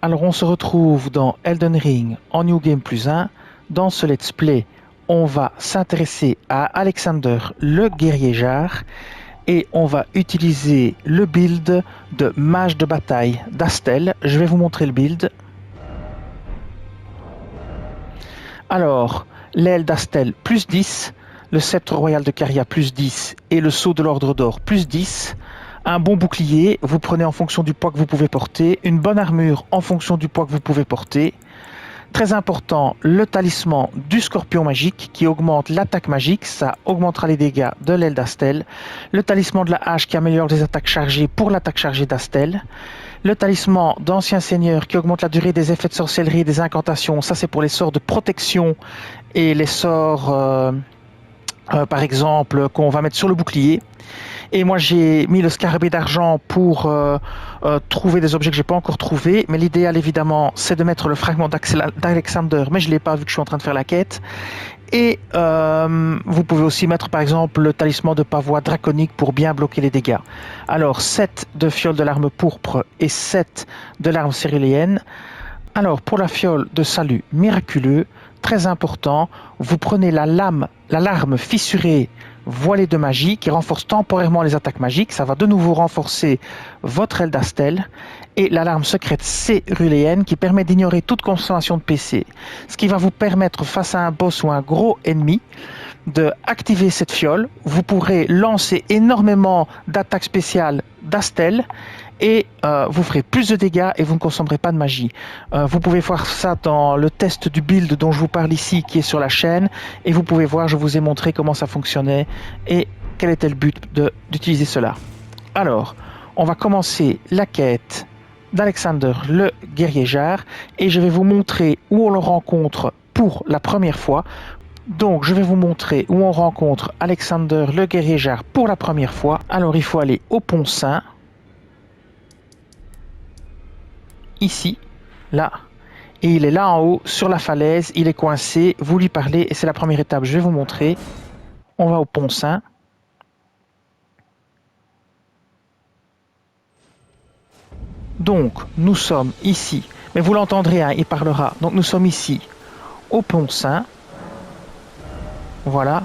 Alors on se retrouve dans Elden Ring en New Game plus 1. Dans ce let's play, on va s'intéresser à Alexander le guerrier Jard et on va utiliser le build de mage de bataille d'Astel. Je vais vous montrer le build. Alors, l'aile d'Astel plus 10, le sceptre royal de Caria plus 10 et le sceau de l'ordre d'or plus 10. Un bon bouclier, vous prenez en fonction du poids que vous pouvez porter. Une bonne armure en fonction du poids que vous pouvez porter. Très important, le talisman du scorpion magique qui augmente l'attaque magique, ça augmentera les dégâts de l'aile d'Astel. Le talisman de la hache qui améliore les attaques chargées pour l'attaque chargée d'Astel. Le talisman d'ancien seigneur qui augmente la durée des effets de sorcellerie et des incantations, ça c'est pour les sorts de protection et les sorts par exemple qu'on va mettre sur le bouclier. Et moi j'ai mis le scarabée d'argent pour trouver des objets que j'ai pas encore trouvés, mais l'idéal évidemment c'est de mettre le fragment d'Alexander, mais je l'ai pas vu que je suis en train de faire la quête. Et vous pouvez aussi mettre par exemple le talisman de pavois draconique pour bien bloquer les dégâts. Alors 7 de fiole de l'arme pourpre et 7 de l'arme céruléenne. Alors pour la fiole de salut miraculeux, très important, vous prenez l'alarme fissurée voilée de magie qui renforce temporairement les attaques magiques. Ça va de nouveau renforcer votre aile d'Astel. Et l'alarme secrète céruléenne qui permet d'ignorer toute consommation de PC. Ce qui va vous permettre face à un boss ou un gros ennemi de activer cette fiole. Vous pourrez lancer énormément d'attaques spéciales d'Astel et vous ferez plus de dégâts et vous ne consommerez pas de magie. Vous pouvez voir ça dans le test du build dont je vous parle ici qui est sur la chaîne et vous pouvez voir, je vous ai montré comment ça fonctionnait et quel était le but d'utiliser cela. Alors, on va commencer la quête d'Alexander le guerrier Jard et je vais vous montrer où on le rencontre pour la première fois. Donc je vais vous montrer où on rencontre Alexander le guerrier Jard pour la première fois. Alors il faut aller au Pont Saint. Ici, là, et il est là en haut sur la falaise, il est coincé, vous lui parlez et c'est la première étape, je vais vous montrer. On va au Pont Saint. Donc nous sommes ici, mais vous l'entendrez, hein, il parlera. Donc nous sommes ici au Pont Saint. Voilà.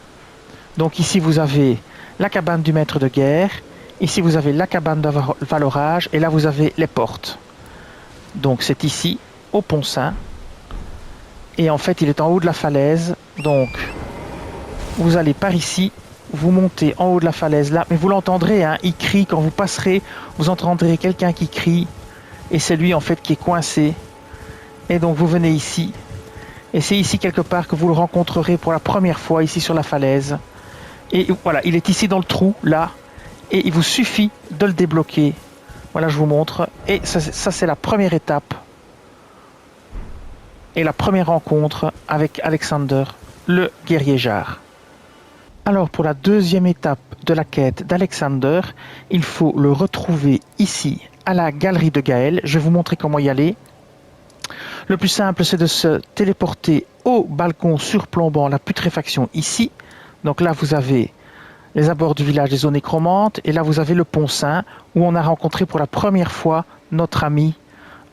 Donc ici vous avez la cabane du maître de guerre, ici vous avez la cabane de valorage et là vous avez les portes. Donc c'est ici, au Pont Saint. Et en fait, il est en haut de la falaise. Donc, vous allez par ici, vous montez en haut de la falaise là. Mais vous l'entendrez, hein, il crie quand vous passerez. Vous entendrez quelqu'un qui crie. Et c'est lui en fait qui est coincé. Et donc vous venez ici. Et c'est ici quelque part que vous le rencontrerez pour la première fois, ici sur la falaise. Et voilà, il est ici dans le trou, là. Et il vous suffit de le débloquer. Voilà, je vous montre. Et ça c'est la première étape. Et la première rencontre avec Alexander, le guerrier Jard. Alors pour la deuxième étape de la quête d'Alexander, il faut le retrouver ici, à la galerie de Gaël. Je vais vous montrer comment y aller. Le plus simple, c'est de se téléporter au balcon surplombant la putréfaction ici. Donc là, vous avez les abords du village des zones nécromantes. Et là, vous avez le Pont Saint, où on a rencontré pour la première fois notre ami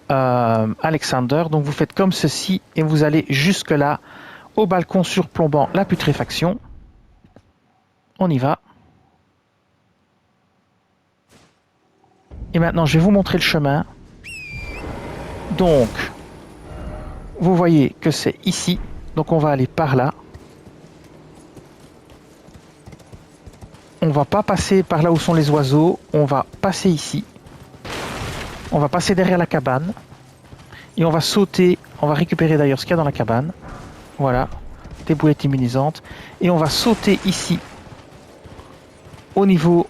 Alexander. Donc vous faites comme ceci et vous allez jusque là, au balcon surplombant la putréfaction. On y va. Et maintenant, je vais vous montrer le chemin. Donc, vous voyez que c'est ici. Donc on va aller par là. On va pas passer par là où sont les oiseaux. On va passer ici. On va passer derrière la cabane. Et on va sauter. On va récupérer d'ailleurs ce qu'il y a dans la cabane. Voilà. Des boulettes immunisantes. Et on va sauter ici. Au niveau...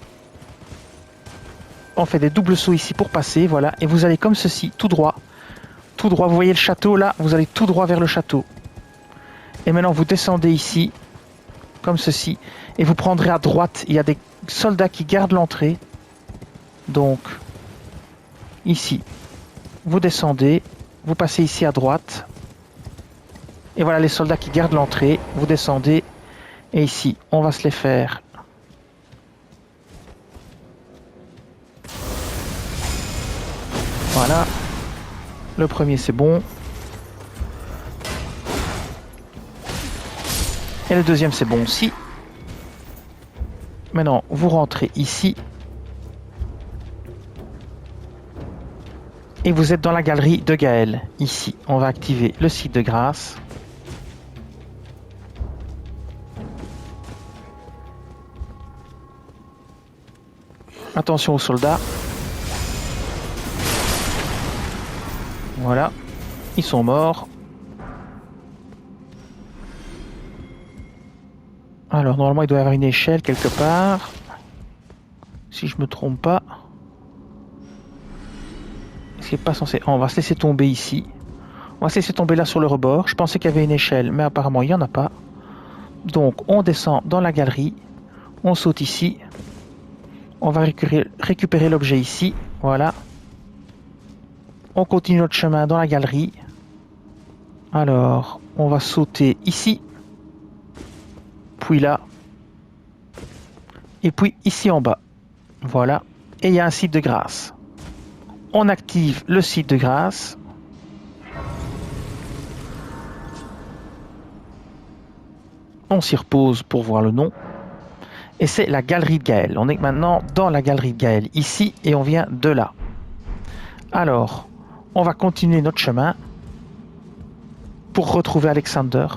On fait des doubles sauts ici pour passer. Voilà. Et vous allez comme ceci, tout droit. Tout droit. Vous voyez le château là. Vous allez tout droit vers le château. Et maintenant vous descendez ici. Comme ceci. Et vous prendrez à droite. Il y a des soldats qui gardent l'entrée. Donc... Ici. Vous descendez. Vous passez ici à droite. Et voilà les soldats qui gardent l'entrée. Vous descendez. Et ici, on va se les faire. Voilà. Le premier c'est bon. Et le deuxième c'est bon aussi. Maintenant, vous rentrez ici. Et vous êtes dans la galerie de Gaël. Ici, on va activer le site de grâce. Attention aux soldats. Voilà. Ils sont morts. Alors, normalement, il doit y avoir une échelle quelque part. Si je me trompe pas. C'est pas censé... Oh, on va se laisser tomber ici. On va se laisser tomber là sur le rebord. Je pensais qu'il y avait une échelle, mais apparemment, il n'y en a pas. Donc, on descend dans la galerie. On saute ici. On va récupérer l'objet ici. Voilà. On continue notre chemin dans la galerie. Alors, on va sauter ici. Puis là. Et puis ici en bas. Voilà. Et il y a un site de grâce. On active le site de grâce. On s'y repose pour voir le nom. Et c'est la galerie de Gaël. On est maintenant dans la galerie de Gaël ici et on vient de là. Alors, on va continuer notre chemin pour retrouver Alexander.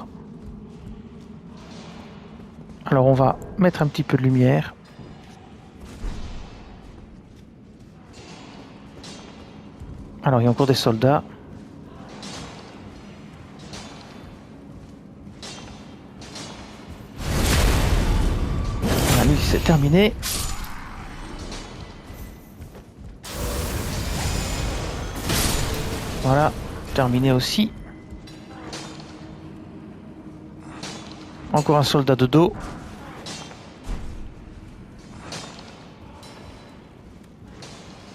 Alors on va mettre un petit peu de lumière. Alors il y a encore des soldats. Voilà, lui c'est terminé. Voilà, terminé aussi. Encore un soldat de dos.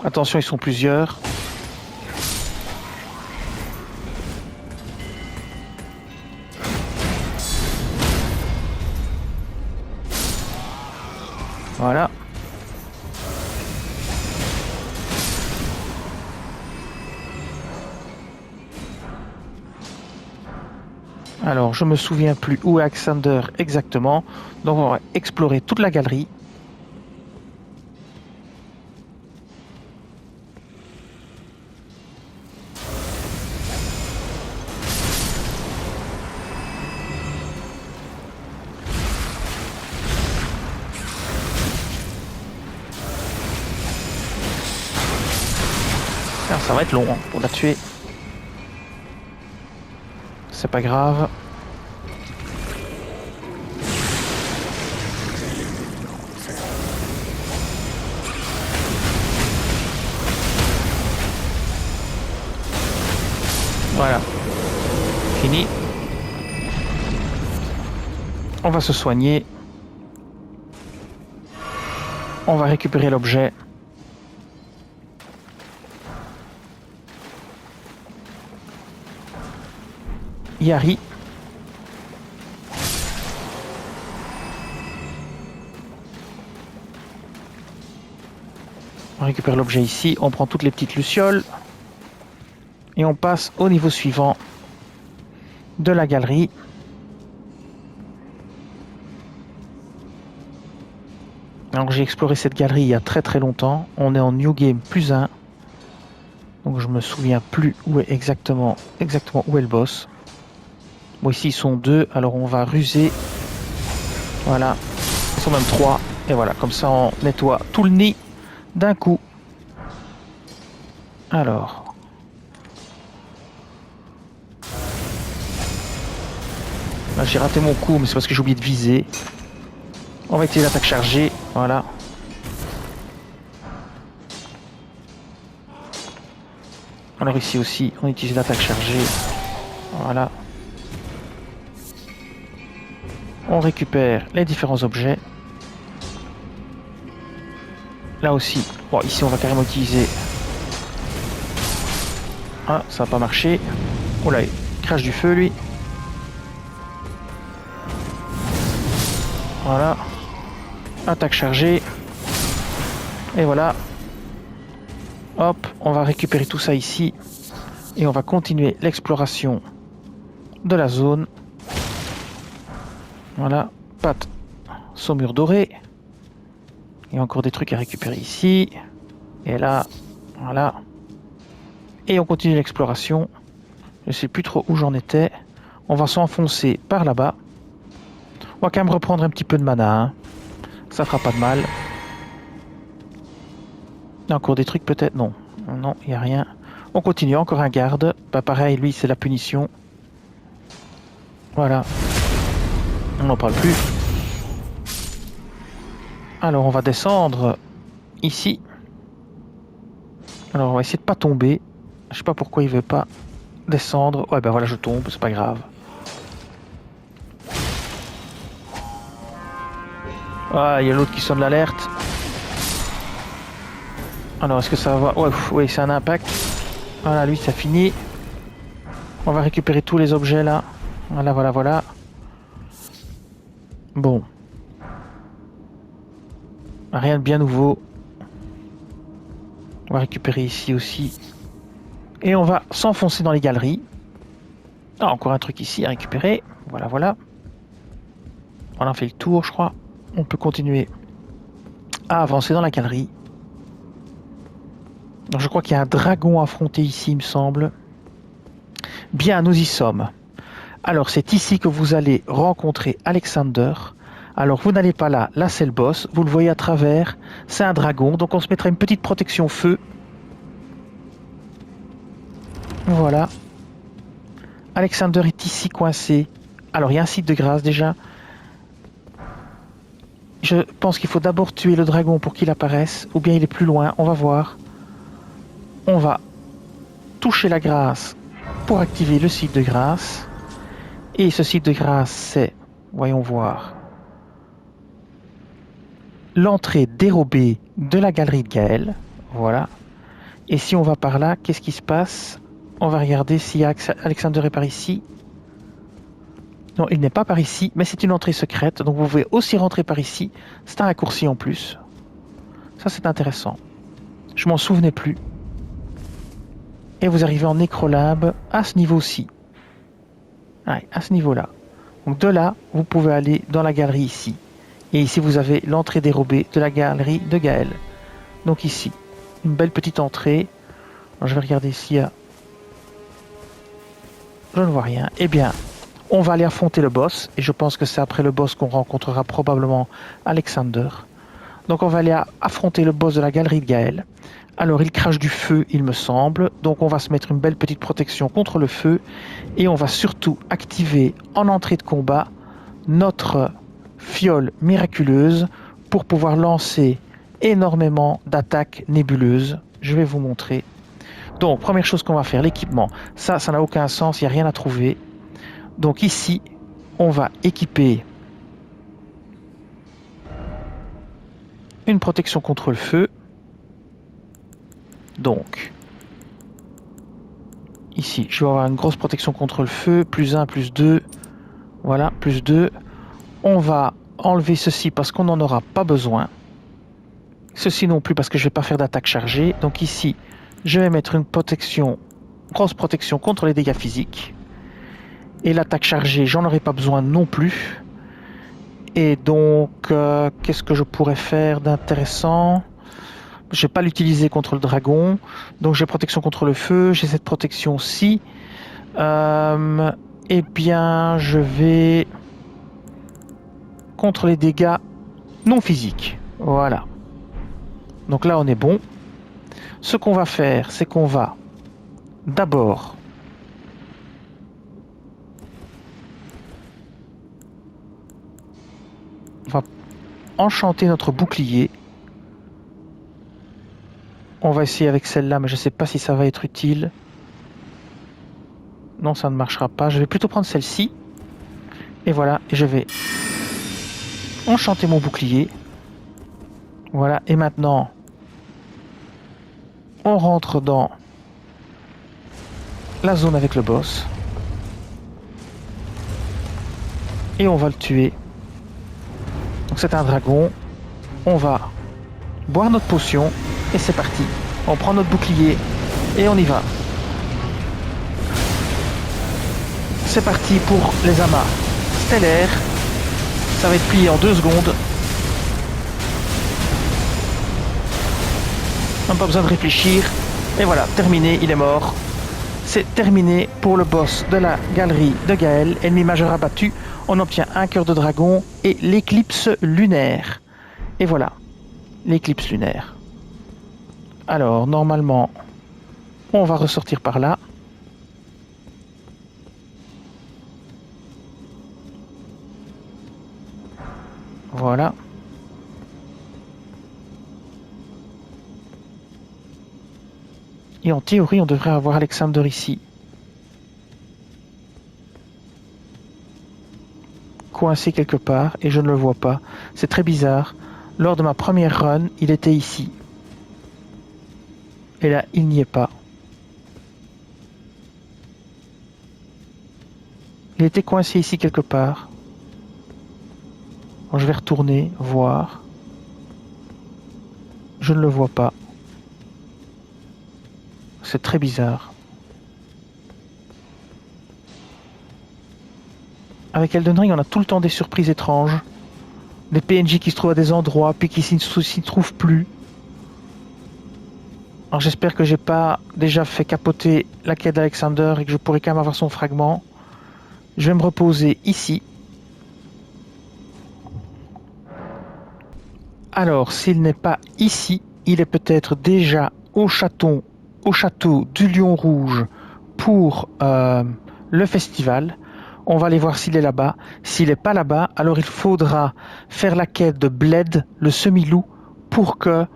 Attention, ils sont plusieurs. Voilà. Alors, je me souviens plus où est Alexander exactement. Donc, on va explorer toute la galerie. Alors, ça va être long hein, pour la tuer. C'est pas grave. Voilà. Fini. On va se soigner. On va récupérer l'objet. Yari. On récupère l'objet ici, on prend toutes les petites lucioles et on passe au niveau suivant de la galerie. Alors j'ai exploré cette galerie il y a très très longtemps, on est en New Game +1, donc je me souviens plus où est exactement où est le boss. Bon ici ils sont 2, alors on va ruser, voilà, ils sont même 3, et voilà, comme ça on nettoie tout le nid d'un coup. Alors, là j'ai raté mon coup, mais c'est parce que j'ai oublié de viser. On va utiliser l'attaque chargée, voilà. Alors ici aussi, on utilise l'attaque chargée, voilà. On récupère les différents objets. Là aussi, bon, ici on va carrément utiliser... Ah, ça n'a pas marché. Oh là, il crache du feu lui. Voilà. Attaque chargée. Et voilà. Hop, on va récupérer tout ça ici. Et on va continuer l'exploration de la zone. Voilà, pâte, saumure dorée. Il y a encore des trucs à récupérer ici. Et là, voilà. Et on continue l'exploration. Je ne sais plus trop où j'en étais. On va s'enfoncer par là-bas. On va quand même reprendre un petit peu de mana. Hein. Ça fera pas de mal. Il y a encore des trucs peut-être? Non. Non, il n'y a rien. On continue. Encore un garde. Bah, pareil, lui, c'est la punition. Voilà. On n'en parle plus. Alors, on va descendre ici. Alors, on va essayer de pas tomber. Je sais pas pourquoi il veut pas descendre. Ouais, ben voilà, je tombe. C'est pas grave. Ah, il y a l'autre qui sonne l'alerte. Alors, est-ce que ça va... Ouais, oui, c'est un impact. Voilà, lui, ça finit. On va récupérer tous les objets, là. Voilà, voilà, voilà. Bon. Rien de bien nouveau. On va récupérer ici aussi. Et on va s'enfoncer dans les galeries. Ah, encore un truc ici à récupérer. Voilà, voilà. On a fait le tour, je crois. On peut continuer à avancer dans la galerie. Donc, je crois qu'il y a un dragon à affronter ici, il me semble. Bien, nous y sommes. Alors, c'est ici que vous allez rencontrer Alexander. Alors, vous n'allez pas là. Là, c'est le boss. Vous le voyez à travers. C'est un dragon. Donc, on se mettra une petite protection feu. Voilà. Alexander est ici coincé. Alors, il y a un site de grâce déjà. Je pense qu'il faut d'abord tuer le dragon pour qu'il apparaisse. Ou bien il est plus loin. On va voir. On va toucher la grâce pour activer le site de grâce. Et ce site de grâce, c'est, voyons voir, l'entrée dérobée de la galerie de Gaël. Voilà. Et si on va par là, qu'est-ce qui se passe? On va regarder si Alexander est par ici. Non, il n'est pas par ici, mais c'est une entrée secrète. Donc vous pouvez aussi rentrer par ici. C'est un raccourci en plus. Ça, c'est intéressant. Je m'en souvenais plus. Et vous arrivez en Nécrolab à ce niveau-ci. Ouais, à ce niveau-là. Donc de là, vous pouvez aller dans la galerie ici. Et ici, vous avez l'entrée dérobée de la galerie de Gaël. Donc ici, une belle petite entrée. Alors, je vais regarder s'il y a... Je ne vois rien. Eh bien, on va aller affronter le boss. Et je pense que c'est après le boss qu'on rencontrera probablement Alexander. Donc on va aller affronter le boss de la galerie de Gaël. Alors il crache du feu, il me semble. Donc on va se mettre une belle petite protection contre le feu. Et on va surtout activer en entrée de combat notre fiole miraculeuse pour pouvoir lancer énormément d'attaques nébuleuses. Je vais vous montrer. Donc première chose qu'on va faire, l'équipement. Ça n'a aucun sens, il n'y a rien à trouver. Donc ici, on va équiper une protection contre le feu. Donc, ici, je vais avoir une grosse protection contre le feu. Plus 1, plus 2. Voilà, plus 2. On va enlever ceci parce qu'on n'en aura pas besoin. Ceci non plus parce que je ne vais pas faire d'attaque chargée. Donc ici, je vais mettre une protection, grosse protection contre les dégâts physiques. Et l'attaque chargée, j'en aurai pas besoin non plus. Et donc, qu'est-ce que je pourrais faire d'intéressant? Je ne vais pas l'utiliser contre le dragon. Donc j'ai protection contre le feu. J'ai cette protection-ci. Eh bien, je vais... contre les dégâts non physiques. Voilà. Donc là, on est bon. Ce qu'on va faire, c'est qu'on va d'abord... on va enchanter notre bouclier. On va essayer avec celle-là, mais je ne sais pas si ça va être utile. Non, ça ne marchera pas. Je vais plutôt prendre celle-ci. Et voilà, et je vais enchanter mon bouclier. Voilà, et maintenant, on rentre dans la zone avec le boss. Et on va le tuer. Donc c'est un dragon. On va boire notre potion. Et c'est parti. On prend notre bouclier. Et on y va. c'est parti pour les amas stellaires. Ça va être plié en 2 secondes. On n'a pas besoin de réfléchir. Et voilà, terminé, il est mort. C'est terminé pour le boss de la galerie de Gaël. Ennemi majeur abattu. On obtient un cœur de dragon et l'éclipse lunaire. Et voilà, l'éclipse lunaire. Alors, normalement, on va ressortir par là. Voilà. Et en théorie, on devrait avoir Alexander ici. Coincé quelque part, et je ne le vois pas. C'est très bizarre. Lors de ma première run, il était ici. Et là, il n'y est pas. Il était coincé ici quelque part. Alors, je vais retourner, voir. Je ne le vois pas. C'est très bizarre. Avec Elden Ring, on a tout le temps des surprises étranges. Des PNJ qui se trouvent à des endroits, puis qui s'y trouvent plus. Alors j'espère que j'ai pas déjà fait capoter la quête d'Alexander et que je pourrai quand même avoir son fragment. Je vais me reposer ici. Alors, s'il n'est pas ici, il est peut-être déjà au château du Lion Rouge pour le festival. On va aller voir s'il est là-bas. S'il n'est pas là-bas, alors il faudra faire la quête de Bled, le semi-loup, pour que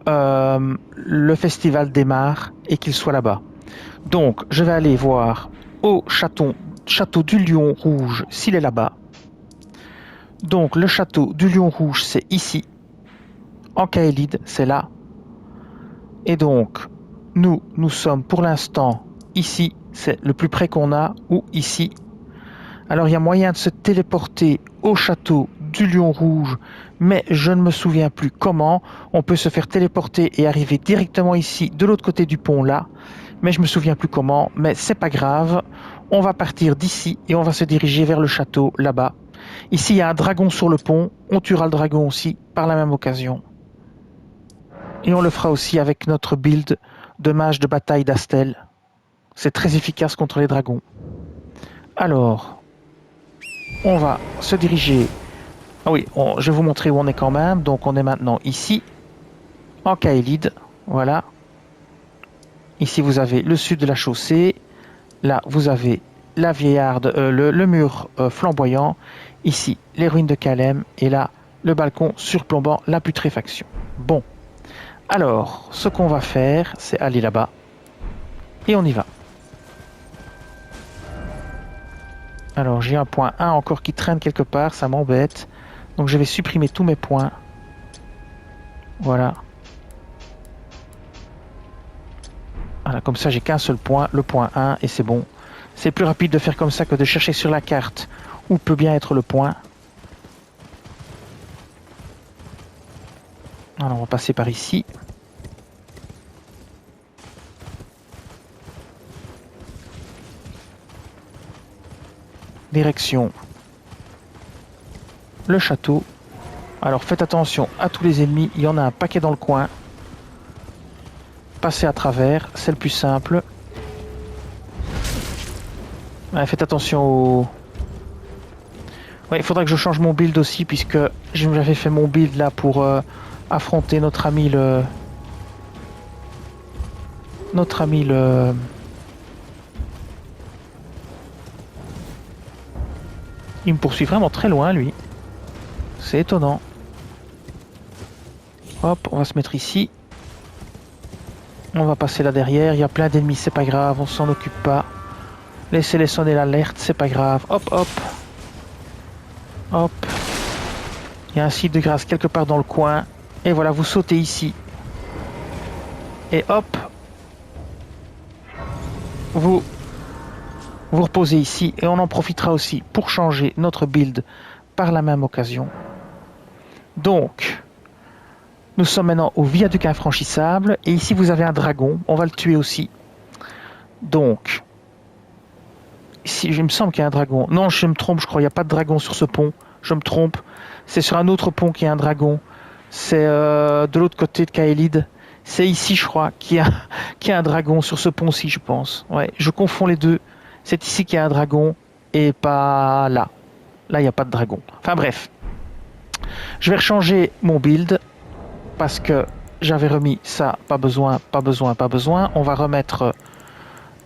le festival démarre et qu'il soit là-bas. Donc, je vais aller voir au château du Lion Rouge s'il est là-bas. Donc, le château du Lion Rouge, c'est ici. En Kaelid, c'est là. Et donc, nous sommes pour l'instant ici. C'est le plus près qu'on a, ou ici. Alors, il y a moyen de se téléporter au château du Lion Rouge, mais je ne me souviens plus comment. On peut se faire téléporter et arriver directement ici, de l'autre côté du pont, là. Mais je me souviens plus comment, mais c'est pas grave. On va partir d'ici et on va se diriger vers le château, là-bas. Ici, il y a un dragon sur le pont. On tuera le dragon aussi, par la même occasion. Et on le fera aussi avec notre build de mage de bataille d'Astel. C'est très efficace contre les dragons. Alors, on va se diriger. Ah oui, je vais vous montrer où on est quand même. Donc on est maintenant ici, en Kaelid. Voilà. Ici vous avez le sud de la chaussée. Là vous avez la vieillarde, le mur flamboyant. Ici les ruines de Kalem. Et là le balcon surplombant la putréfaction. Bon. Alors, ce qu'on va faire, c'est aller là-bas. Et on y va. Alors, j'ai un point 1 encore qui traîne quelque part, ça m'embête. Donc, je vais supprimer tous mes points. Voilà. Voilà, comme ça, j'ai qu'un seul point, le point 1, et c'est bon. C'est plus rapide de faire comme ça que de chercher sur la carte où peut bien être le point. Alors, on va passer par ici. Direction le château. Alors faites attention à tous les ennemis, il y en a un paquet dans le coin. Passez à travers, c'est le plus simple. Ouais, faites attention au... Ouais, il faudra que je change mon build aussi, puisque j'avais fait mon build là pour affronter notre ami le... Il me poursuit vraiment très loin, lui. C'est étonnant. Hop, on va se mettre ici. On va passer là derrière. Il y a plein d'ennemis, c'est pas grave, on s'en occupe pas. Laissez-les sonner l'alerte, c'est pas grave. Hop, hop. Hop. Il y a un site de grâce quelque part dans le coin. Et voilà, vous sautez ici. Et hop. Vous reposez ici. Et on en profitera aussi pour changer notre build par la même occasion. Donc, nous sommes maintenant au viaduc infranchissable. Et ici, vous avez un dragon. On va le tuer aussi. Donc, Si, il me semble qu'il y a un dragon. Non, je me trompe, je crois. Il n'y a pas de dragon sur ce pont. Je me trompe. C'est sur un autre pont qu'il y a un dragon. C'est de l'autre côté de Kaelid. C'est ici, je crois, qu'il y a un dragon sur ce pont-ci, je pense. Ouais, je confonds les deux. C'est ici qu'il y a un dragon et pas là. Là, il n'y a pas de dragon. Enfin bref. Je vais rechanger mon build parce que j'avais remis ça. Pas besoin, pas besoin, pas besoin. On va remettre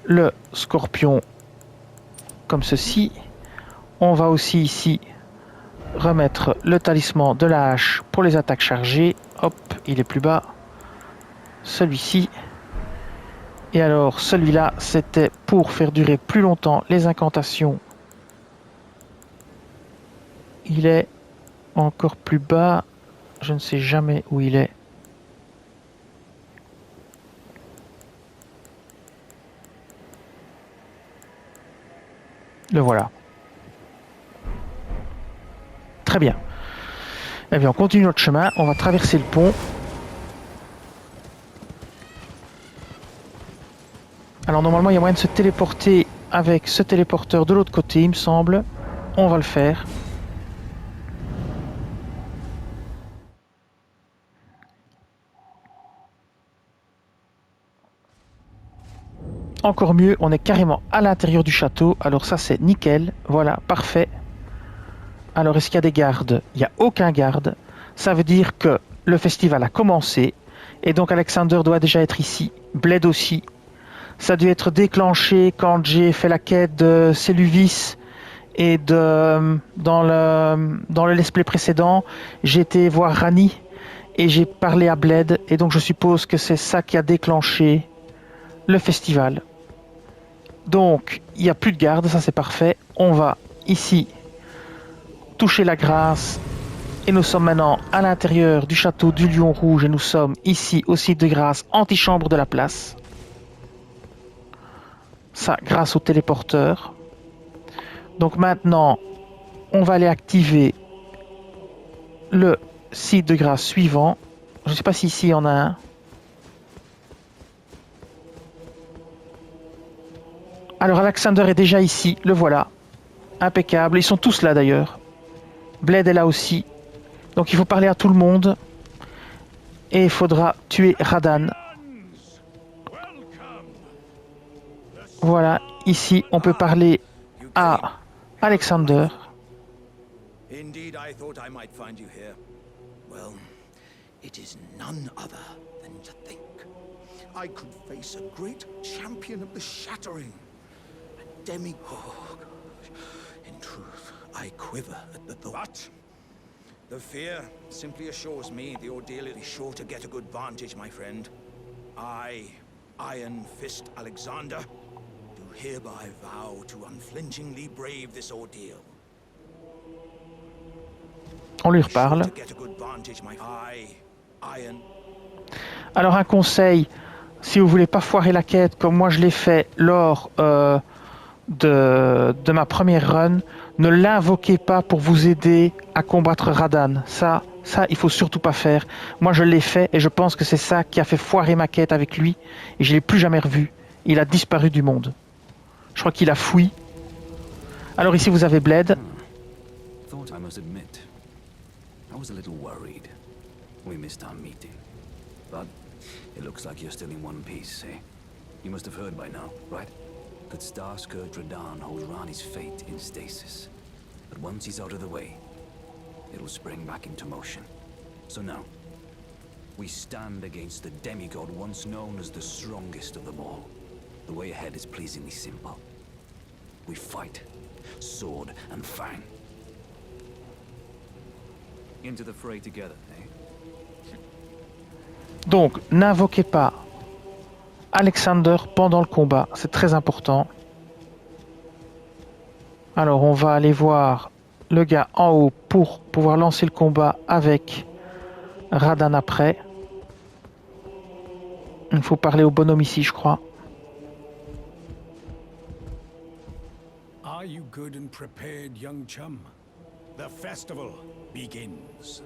le scorpion comme ceci. On va aussi ici remettre le talisman de la hache pour les attaques chargées. Hop, il est plus bas. Celui-ci. Et alors, celui-là, c'était pour faire durer plus longtemps les incantations. Il est encore plus bas. Je ne sais jamais où il est. Le voilà. Très bien. Eh bien, on continue notre chemin. On va traverser le pont. Alors, normalement, il y a moyen de se téléporter avec ce téléporteur de l'autre côté, il me semble. On va le faire. Encore mieux, on est carrément à l'intérieur du château. Alors ça, c'est nickel. Voilà, parfait. Alors, est-ce qu'il y a des gardes? Il n'y a aucun garde. Ça veut dire que le festival a commencé. Et donc, Alexander doit déjà être ici. Bled aussi. Ça a dû être déclenché quand j'ai fait la quête de Celuvis. Et dans le let's play précédent, j'ai été voir Rani. Et j'ai parlé à Bled. Et donc, je suppose que c'est ça qui a déclenché le festival. Donc, il n'y a plus de garde, ça c'est parfait. On va ici toucher la grâce. Et nous sommes maintenant à l'intérieur du château du Lion Rouge. Et nous sommes ici au site de grâce, antichambre de la place. Ça, grâce au téléporteur. Donc maintenant, on va aller activer le site de grâce suivant. Je ne sais pas si ici il y en a un. Alors Alexander est déjà ici, le voilà. Impeccable, ils sont tous là d'ailleurs. Bled est là aussi. Donc il faut parler à tout le monde. Et il faudra tuer Radan. Voilà, ici on peut parler à Alexander. Indeed, I thought I might find you here. Well, it is none other than to think I could face a great champion of the shattering, a demigod. In truth, I quiver at the thought. But the fear simply assures me the ordeal is sure to get a good vantage, my friend. I, Iron Fist Alexander, do hereby vow to unflinchingly brave this ordeal. On lui reparle. Alors un conseil, si vous voulez pas foirer la quête comme moi je l'ai fait lors de ma première run, ne l'invoquez pas pour vous aider à combattre Radan. Ça il faut surtout pas faire. Moi je l'ai fait et je pense que c'est ça qui a fait foirer ma quête avec lui et je l'ai plus jamais revu. Il a disparu du monde. Je crois qu'il a fui. Alors ici vous avez Bled. I was a little worried. We missed our meeting. But it looks like you're still in one piece, eh? You must have heard by now, right? That Starscourge Radahn holds Rani's fate in stasis. But once he's out of the way, it'll spring back into motion. So now, we stand against the demigod once known as the strongest of them all. The way ahead is pleasingly simple. We fight, sword and fang. Into the fray together, eh? Donc, n'invoquez pas Alexander pendant le combat, c'est très important. Alors, on va aller voir le gars en haut pour pouvoir lancer le combat avec Radan après. Il faut parler au bonhomme ici, je crois. Are you good and prepared, young chum? The festival begins.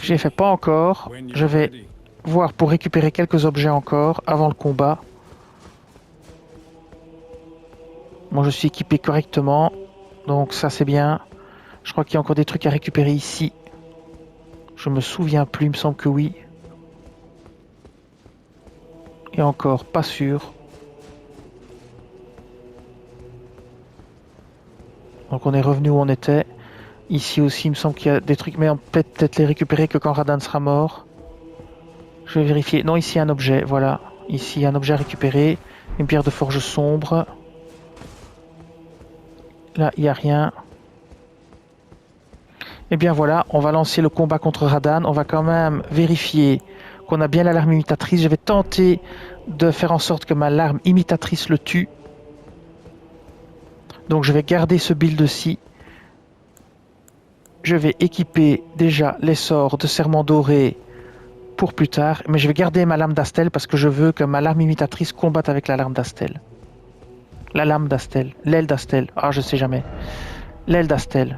Je l'ai fait pas encore. Je vais voir pour récupérer quelques objets encore avant le combat. Moi je suis équipé correctement. Donc ça c'est bien. Je crois qu'il y a encore des trucs à récupérer ici. Je me souviens plus, il me semble que oui. Et encore, pas sûr. Donc on est revenu où on était. Ici aussi, il me semble qu'il y a des trucs, mais on peut peut-être les récupérer que quand Radan sera mort. Je vais vérifier. Non, ici un objet, voilà. Ici un objet à récupérer. Une pierre de forge sombre. Là, il n'y a rien. Et bien voilà, on va lancer le combat contre Radan. On va quand même vérifier qu'on a bien l'alarme imitatrice. Je vais tenter de faire en sorte que ma larme imitatrice le tue. Donc je vais garder ce build-ci. Je vais équiper déjà les sorts de serment doré pour plus tard. Mais je vais garder ma lame d'Astel parce que je veux que ma larme imitatrice combatte avec la lame d'Astel. La lame d'Astel. L'aile d'Astel. Ah, je sais jamais. L'aile d'Astel.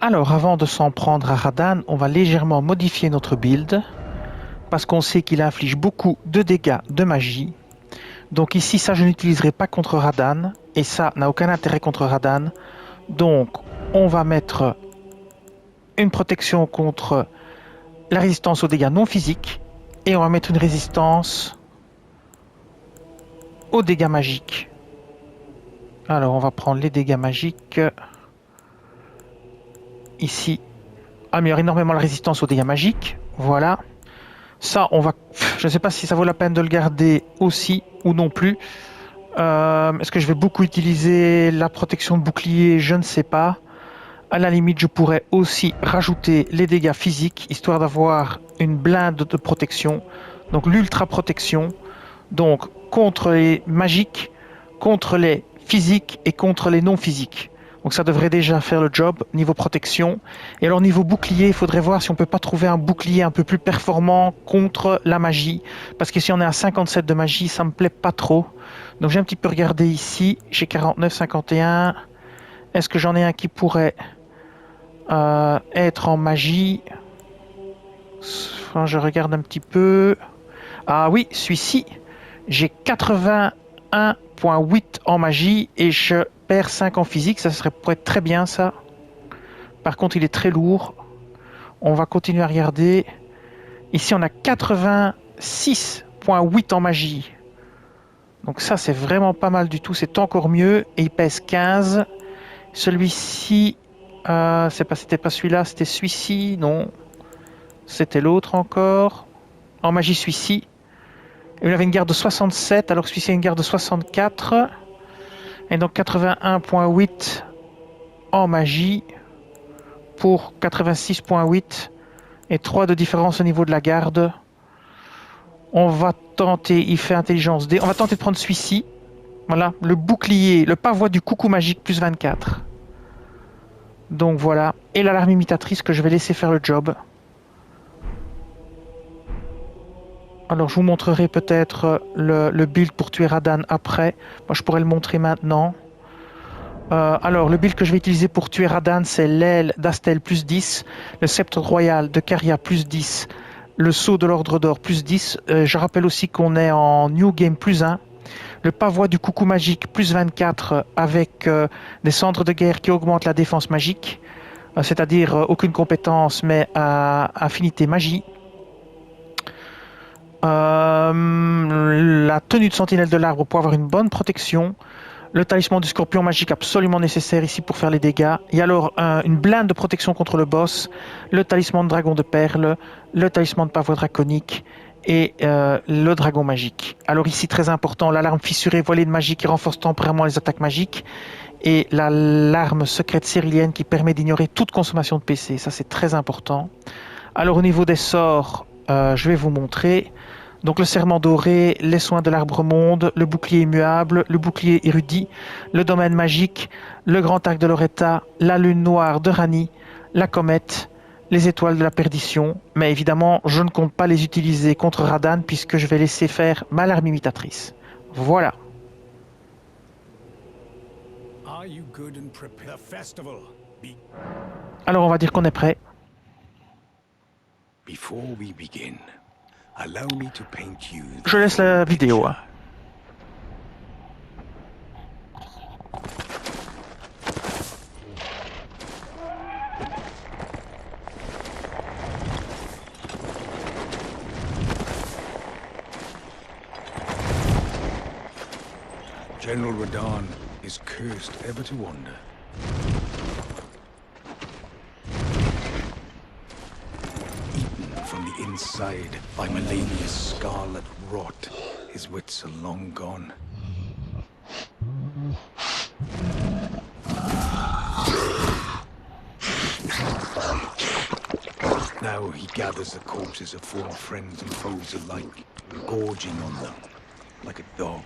Alors, avant de s'en prendre à Radan, on va légèrement modifier notre build. Parce qu'on sait qu'il inflige beaucoup de dégâts de magie. Donc ici, ça, je n'utiliserai pas contre Radan. Et ça n'a aucun intérêt contre Radan. Donc, on va mettre une protection contre la résistance aux dégâts non physiques. Et on va mettre une résistance aux dégâts magiques. Alors, on va prendre les dégâts magiques. Ici, améliore énormément la résistance aux dégâts magiques. Voilà. Ça, on va... Je ne sais pas si ça vaut la peine de le garder aussi ou non plus. Est-ce que je vais beaucoup utiliser la protection de bouclier? Je ne sais pas. À la limite, je pourrais aussi rajouter les dégâts physiques, histoire d'avoir une blinde de protection. Donc l'ultra protection. Donc contre les magiques, contre les physiques et contre les non physiques. Donc ça devrait déjà faire le job niveau protection. Et alors niveau bouclier, il faudrait voir si on peut pas trouver un bouclier un peu plus performant contre la magie. Parce que si on est à 57 de magie, ça me plaît pas trop. Donc j'ai un petit peu regardé ici. J'ai 49, 51. Est-ce que j'en ai un qui pourrait être en magie? Enfin, je regarde un petit peu. Ah oui, celui-ci. J'ai 81.8 en magie et je perds 5 en physique. Ça pourrait être très bien ça. Par contre, il est très lourd. On va continuer à regarder. Ici, on a 86.8 en magie. Donc ça, c'est vraiment pas mal du tout. C'est encore mieux. Et il pèse 15. Celui-ci, c'était pas celui-là, c'était celui-ci. Non. C'était l'autre encore. En magie, celui-ci. Il avait une garde de 67, alors que celui-ci a une garde de 64. Et donc 81.8 en magie pour 86.8 et 3 de différence au niveau de la garde. On va tenter, il fait intelligence D. On va tenter de prendre celui-ci. Voilà, le bouclier, le pavois du coucou magique plus 24. Donc voilà. Et l'alarme imitatrice que je vais laisser faire le job. Alors je vous montrerai peut-être le build pour tuer Radan après. Moi je pourrais le montrer maintenant. Alors le build que je vais utiliser pour tuer Radan, c'est l'aile d'Astel plus 10, le sceptre royal de Caria plus 10, le sceau de l'ordre d'or plus 10. Je rappelle aussi qu'on est en New Game plus 1. Le pavois du coucou magique plus 24 avec des cendres de guerre qui augmentent la défense magique. C'est-à-dire aucune compétence mais à affinité magie. La tenue de sentinelle de l'arbre pour avoir une bonne protection. Le talisman du scorpion magique absolument nécessaire ici pour faire les dégâts. Et alors une blinde de protection contre le boss. Le talisman de dragon de perles. Le talisman de pavois draconique. Et le dragon magique. Alors ici très important, l'alarme fissurée voilée de magie qui renforce temporairement les attaques magiques. Et l'alarme secrète cyrilienne qui permet d'ignorer toute consommation de PC. Ça c'est très important. Alors au niveau des sorts, je vais vous montrer. Donc le serment doré, les soins de l'arbre monde, le bouclier immuable, le bouclier érudit, le domaine magique, le grand arc de Loretta, la lune noire de Rani, la comète, les étoiles de la perdition. Mais évidemment, je ne compte pas les utiliser contre Radan puisque je vais laisser faire ma larme imitatrice. Voilà. Alors on va dire qu'on est prêt. Before we begin, Allow me to paint you the Je laisse la full vidéo. picture. Hein. General Radahn is cursed ever to wander. Eaten from the inside by Melania's scarlet rot, his wits are long gone. Now he gathers the corpses of former friends and foes alike, gorging on them like a dog.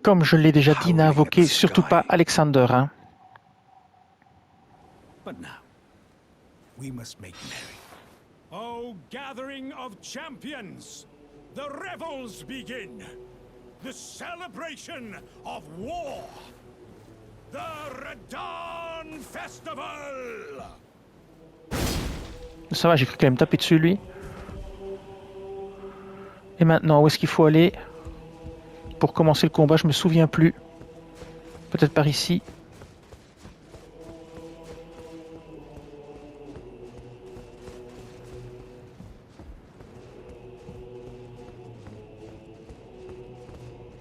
Comme je l'ai déjà dit, n'invoquez surtout pas Alexander. Hein. But now, we must make merry. Oh, gathering of champions! The revels begin! The celebration of war! The Radahn Festival! Ça va, j'ai cru qu'il allait me taper dessus, lui. Et maintenant, où est-ce qu'il faut aller pour commencer le combat? Je me souviens plus. Peut-être par ici.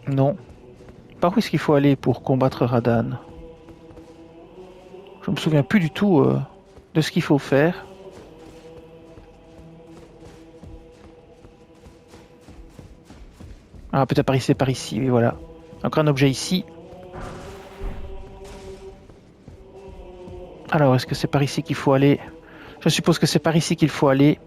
Non. Par où est-ce qu'il faut aller pour combattre Radahn? Je me souviens plus du tout de ce qu'il faut faire. Ah, peut-être par ici, oui, voilà. Encore un objet ici. Alors, est-ce que c'est par ici qu'il faut aller? Je suppose que c'est par ici qu'il faut aller.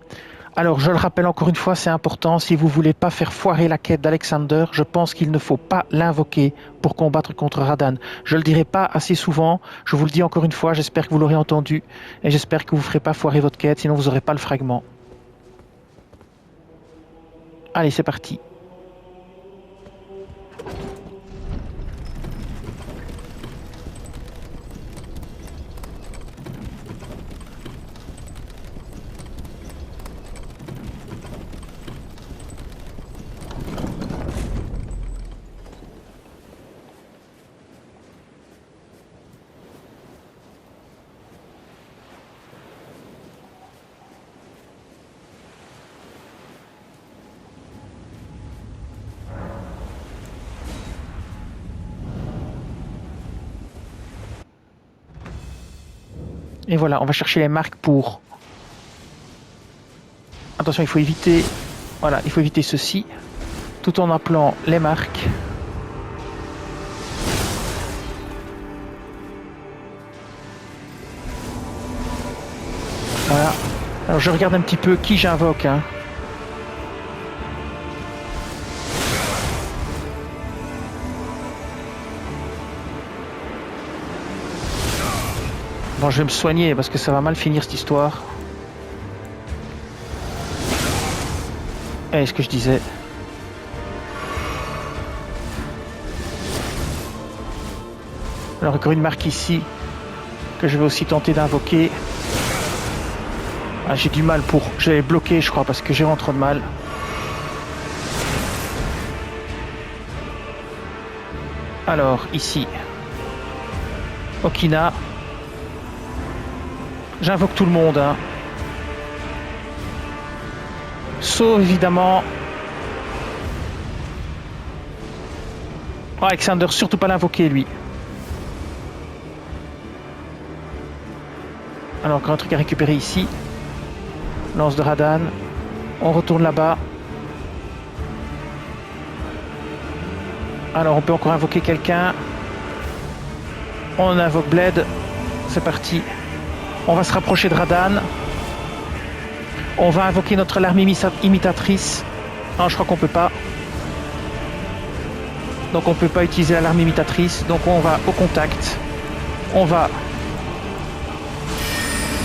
Alors, je le rappelle encore une fois, c'est important, si vous voulez pas faire foirer la quête d'Alexander, je pense qu'il ne faut pas l'invoquer pour combattre contre Radahn. Je le dirai pas assez souvent, je vous le dis encore une fois, j'espère que vous l'aurez entendu, et j'espère que vous ne ferez pas foirer votre quête, sinon vous n'aurez pas le fragment. Allez, c'est parti. Et voilà, on va chercher les marques pour... Attention, il faut éviter... Voilà, il faut éviter ceci, tout en appelant les marques. Voilà. Alors je regarde un petit peu qui j'invoque. Hein. Bon, je vais me soigner parce que ça va mal finir cette histoire. Et ce que je disais. Alors encore une marque ici que je vais aussi tenter d'invoquer. Ah, j'ai du mal pour... J'avais bloqué je crois parce que j'ai vraiment trop de mal. Alors ici. Okina. J'invoque tout le monde. Hein. Sauf évidemment... Oh, Alexander, surtout pas l'invoquer lui. Alors encore un truc à récupérer ici. Lance de Radahn. On retourne là-bas. Alors on peut encore invoquer quelqu'un. On invoque Bled. C'est parti. On va se rapprocher de Radahn. On va invoquer notre larme imitatrice. Non, je crois qu'on peut pas. Donc on peut pas utiliser l'alarme imitatrice. Donc on va au contact. On va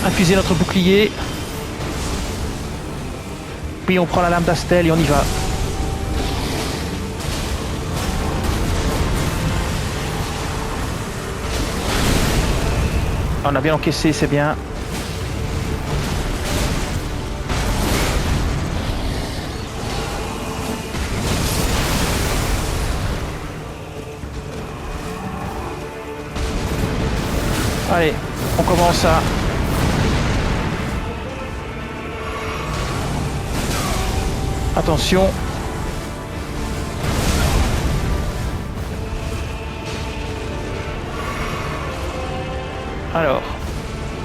infuser notre bouclier. Puis on prend la lame d'Astel et on y va. On a bien encaissé, c'est bien. Allez, on commence à... Attention. Alors,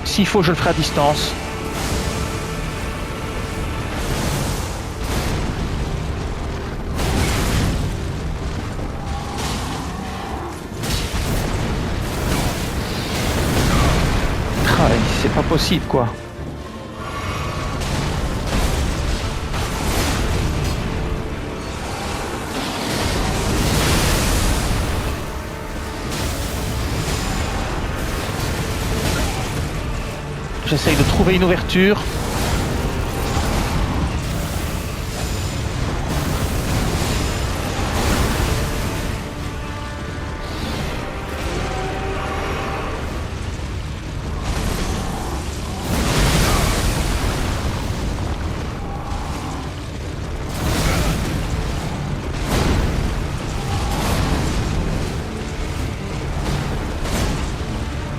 s'il faut, je le ferai à distance. Ah, c'est pas possible, quoi. J'essaye de trouver une ouverture.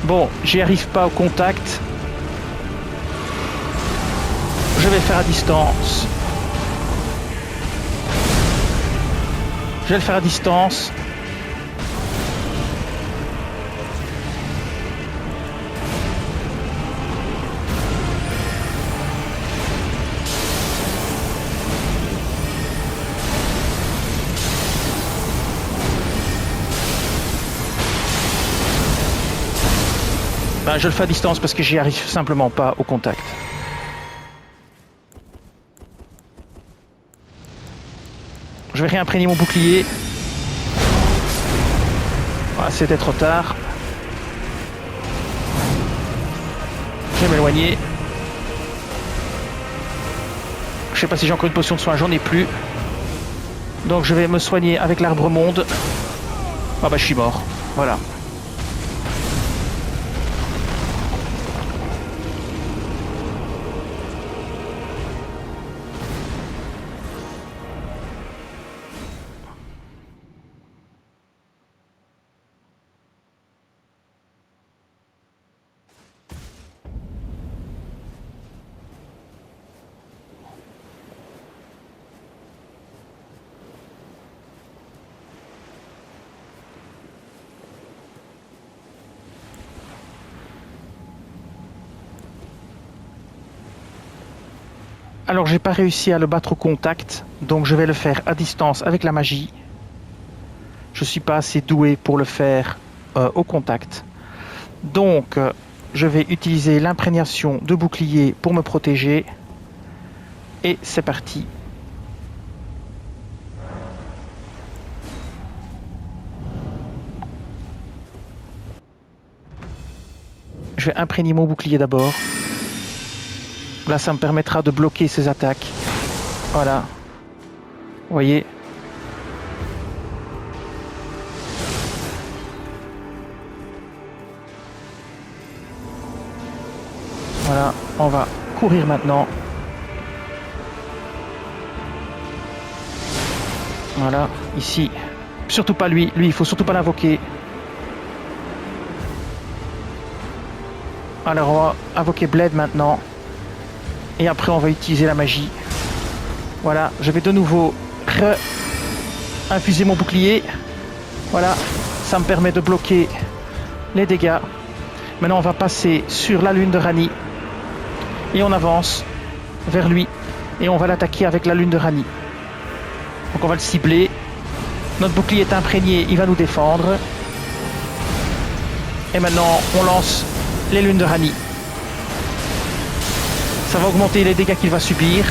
Bon, j'y arrive pas au contact. Je vais le faire à distance. Je vais le faire à distance. Ben, je le fais à distance parce que j'y arrive simplement pas au contact. Je vais réimprégner mon bouclier. Ah, c'était trop tard. Je vais m'éloigner. Je sais pas si j'ai encore une potion de soin, j'en ai plus. Donc je vais me soigner avec l'arbre monde. Ah bah je suis mort. Voilà. Alors j'ai pas réussi à le battre au contact, donc je vais le faire à distance avec la magie. Je suis pas assez doué pour le faire au contact. Donc je vais utiliser l'imprégnation de bouclier pour me protéger. Et c'est parti. Je vais imprégner mon bouclier d'abord. Là, ça me permettra de bloquer ces attaques. Voilà. Vous voyez. Voilà, on va courir maintenant. Voilà, ici. Surtout pas lui. Lui, il faut surtout pas l'invoquer. Alors, on va invoquer Blade maintenant. Et après, on va utiliser la magie. Voilà, je vais de nouveau infuser mon bouclier. Voilà, ça me permet de bloquer les dégâts. Maintenant, on va passer sur la lune de Ranni. Et on avance vers lui. Et on va l'attaquer avec la lune de Ranni. Donc on va le cibler. Notre bouclier est imprégné, il va nous défendre. Et maintenant, on lance les lunes de Ranni. Ça va augmenter les dégâts qu'il va subir.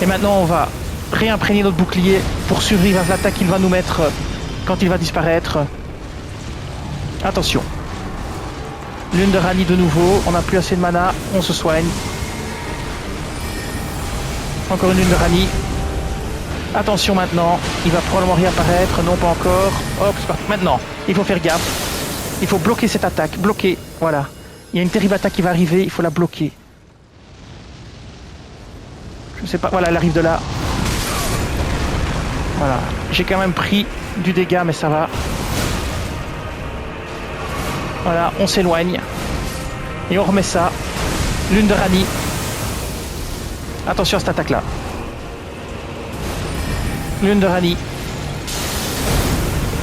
Et maintenant on va réimprégner notre bouclier pour survivre à l'attaque qu'il va nous mettre quand il va disparaître. Attention. Lune de Ranni de nouveau. On n'a plus assez de mana. On se soigne. Encore une lune de Ranni. Attention maintenant. Il va probablement réapparaître. Non, pas encore. Hop, c'est parti. Maintenant, il faut faire gaffe. Il faut bloquer cette attaque, bloquer, voilà. Il y a une terrible attaque qui va arriver, il faut la bloquer. Je sais pas, voilà, elle arrive de là. Voilà, j'ai quand même pris du dégât, mais ça va. Voilà, on s'éloigne. Et on remet ça. Lune de Rani. Attention à cette attaque-là. Lune de Rani.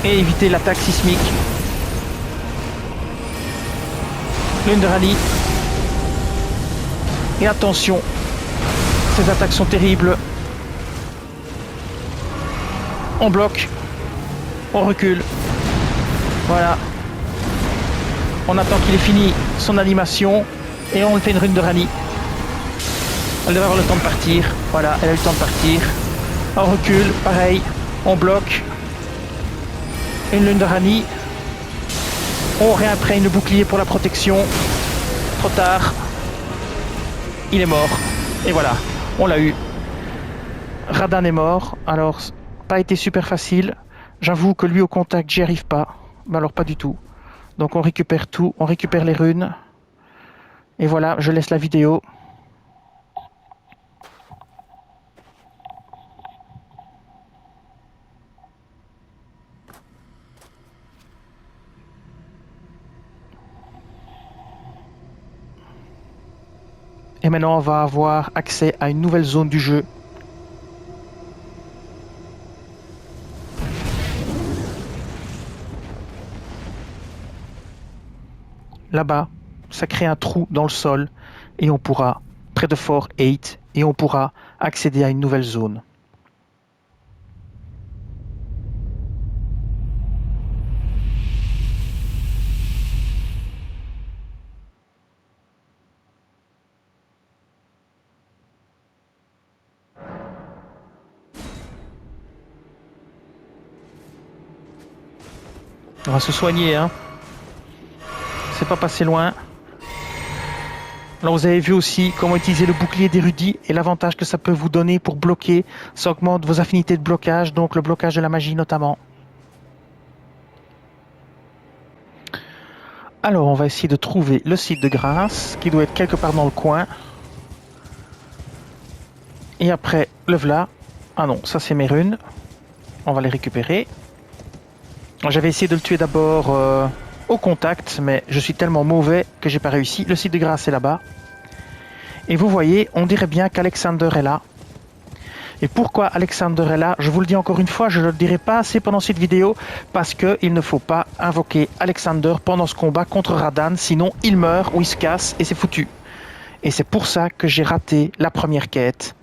Et éviter l'attaque sismique. Lune de Rani. Et attention, ces attaques sont terribles. On bloque. On recule. Voilà. On attend qu'il ait fini son animation. Et on fait une rune de Rani. Elle devrait avoir le temps de partir. Voilà, elle a eu le temps de partir. On recule, pareil. On bloque. Une lune de Rani. On réimprègne le bouclier pour la protection. Trop tard. Il est mort. Et voilà, on l'a eu. Radahn est mort. Alors, pas été super facile. J'avoue que lui au contact, j'y arrive pas. Mais alors pas du tout. Donc on récupère tout. On récupère les runes. Et voilà, je laisse la vidéo. Et maintenant, on va avoir accès à une nouvelle zone du jeu. Là-bas, ça crée un trou dans le sol et on pourra, près de Fort 8, et on pourra accéder à une nouvelle zone. On va se soigner, hein. C'est pas passé loin. Alors vous avez vu aussi comment utiliser le bouclier d'érudit et l'avantage que ça peut vous donner pour bloquer. Ça augmente vos affinités de blocage, donc le blocage de la magie notamment. Alors on va essayer de trouver le site de grâce qui doit être quelque part dans le coin. Et après le v'là. Ah non, ça c'est mes runes. On va les récupérer. J'avais essayé de le tuer d'abord au contact, mais je suis tellement mauvais que j'ai pas réussi. Le site de grâce est là-bas. Et vous voyez, on dirait bien qu'Alexander est là. Et pourquoi Alexander est là? Je vous le dis encore une fois, je ne le dirai pas assez pendant cette vidéo, parce qu'il ne faut pas invoquer Alexander pendant ce combat contre Radahn, sinon il meurt ou il se casse et c'est foutu. Et c'est pour ça que j'ai raté la première quête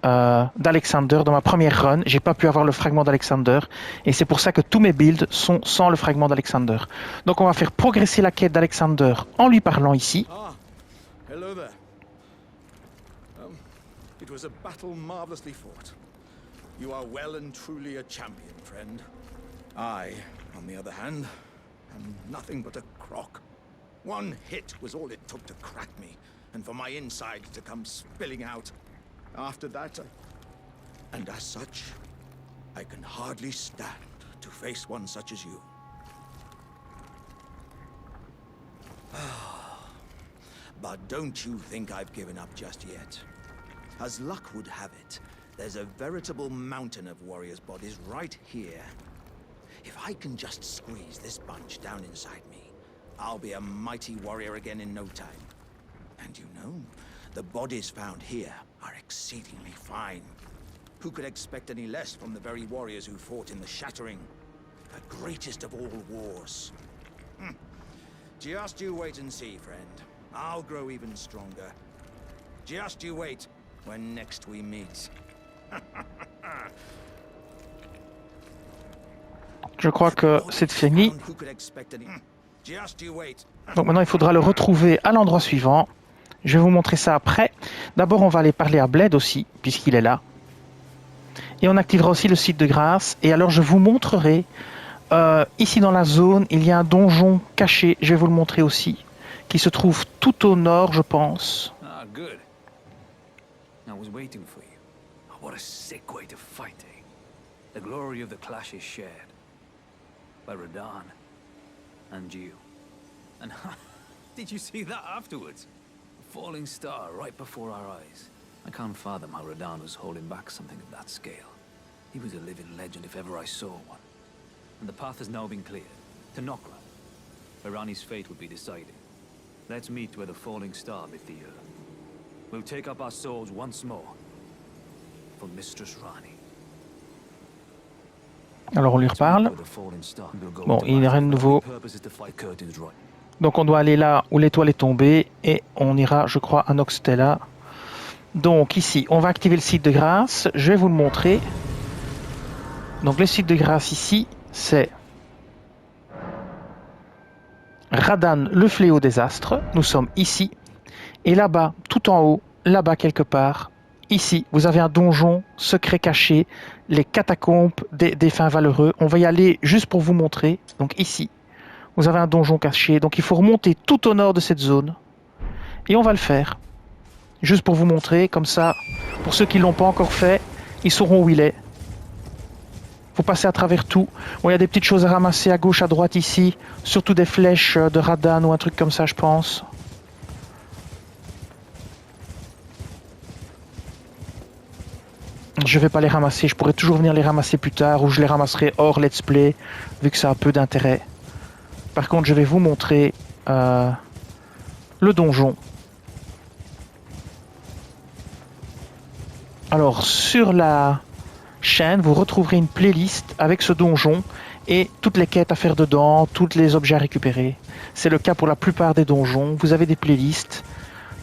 d'Alexander dans ma première run. J'ai pas pu avoir le fragment d'Alexander et c'est pour ça que tous mes builds sont sans le fragment d'Alexander. Donc on va faire progresser la quête d'Alexander en lui parlant ici. Ah, hello there. It was a battle marvelously fought. You are well and truly a champion, friend. I, on the other hand, am nothing but a crock. One hit was all it took to crack me, and for my insides to come spilling out. After that, and as such, I can hardly stand to face one such as you. But don't you think I've given up just yet. As luck would have it, there's a veritable mountain of warriors' bodies right here. If I can just squeeze this bunch down inside me, I'll be a mighty warrior again in no time. And you know, the bodies found here are exceedingly fine. Who could expect any less from the very warriors who fought in the Shattering? The greatest of all wars. Just you wait and see, friend. I'll grow even stronger. Just you wait when next we meet. Je crois que c'est fini. Donc maintenant il faudra le retrouver à l'endroit suivant. Je vais vous montrer ça après. D'abord on va aller parler à Bled aussi, puisqu'il est là. Et on activera aussi le site de grâce. Et alors je vous montrerai, ici dans la zone, il y a un donjon caché, je vais vous le montrer aussi, qui se trouve tout au nord, je pense. Ah, good. I was waiting for you. Oh, what a sick way to fight, eh? The glory of the clash is shared by Radahn And you. And did you see that afterwards? A falling star right before our eyes. I can't fathom how Radahn was holding back something of that scale. He was a living legend if ever I saw one. And the path has now been cleared. To Nokra, where Ranni's fate will be decided. Let's meet where the falling star met the earth. We'll take up our swords once more. For Mistress Ranni. Alors on lui reparle. Bon, il n'y a rien de nouveau. Donc on doit aller là où l'étoile est tombée et on ira, je crois, à Noxtella. Donc ici, on va activer le site de grâce. Je vais vous le montrer. Donc le site de grâce ici, c'est Radahn, le fléau des astres. Nous sommes ici. Et là-bas, tout en haut, là-bas quelque part, ici, vous avez un donjon secret caché, les catacombes des défunts valeureux. On va y aller juste pour vous montrer. Donc ici, vous avez un donjon caché. Donc il faut remonter tout au nord de cette zone. Et on va le faire. Juste pour vous montrer, comme ça, pour ceux qui ne l'ont pas encore fait, ils sauront où il est. Vous passez à travers tout. Bon, il y a des petites choses à ramasser à gauche, à droite ici. Surtout des flèches de Radahn ou un truc comme ça, je pense. Je vais pas les ramasser. Je pourrais toujours venir les ramasser plus tard ou je les ramasserai hors let's play, vu que ça a peu d'intérêt. Par contre, je vais vous montrer le donjon. Alors, sur la chaîne, vous retrouverez une playlist avec ce donjon et toutes les quêtes à faire dedans, tous les objets à récupérer. C'est le cas pour la plupart des donjons. Vous avez des playlists.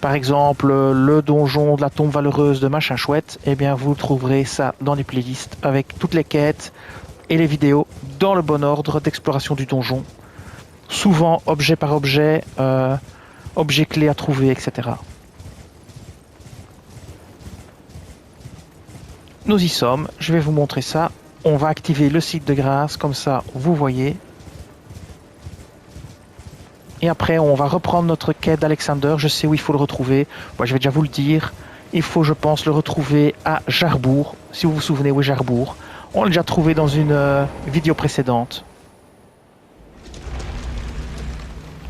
Par exemple, le donjon de la tombe valeureuse de machin chouette, eh bien vous trouverez ça dans les playlists avec toutes les quêtes et les vidéos dans le bon ordre d'exploration du donjon. Souvent objet par objet, objet clé à trouver, etc. Nous y sommes, je vais vous montrer ça. On va activer le site de grâce, comme ça vous voyez. Et après, on va reprendre notre quête d'Alexander. Je sais où il faut le retrouver. Moi, je vais déjà vous le dire. Il faut, je pense, le retrouver à Jarbourg. Si vous vous souvenez où est Jarbourg. On l'a déjà trouvé dans une vidéo précédente.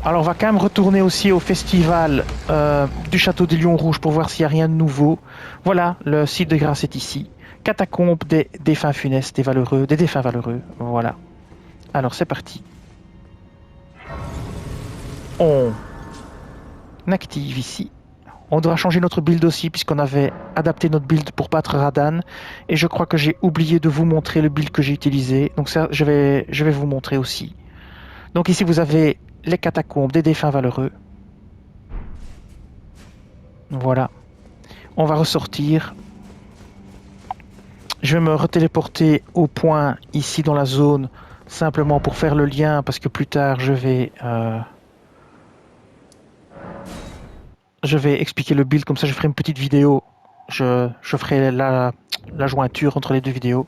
Alors, on va quand même retourner aussi au festival du château des Lions Rouges pour voir s'il n'y a rien de nouveau. Voilà, le site de grâce est ici. Catacombe des défunts funestes, des défunts valeureux. Voilà. Alors, c'est parti. On active ici. On devra changer notre build aussi puisqu'on avait adapté notre build pour battre Radahn. Et je crois que j'ai oublié de vous montrer le build que j'ai utilisé. Donc ça, je vais vous montrer aussi. Donc ici, vous avez les catacombes des défunts valeureux. Voilà. On va ressortir. Je vais me retéléporter au point ici dans la zone simplement pour faire le lien parce que plus tard, je vais expliquer le build, comme ça je ferai une petite vidéo. Je ferai la jointure entre les deux vidéos.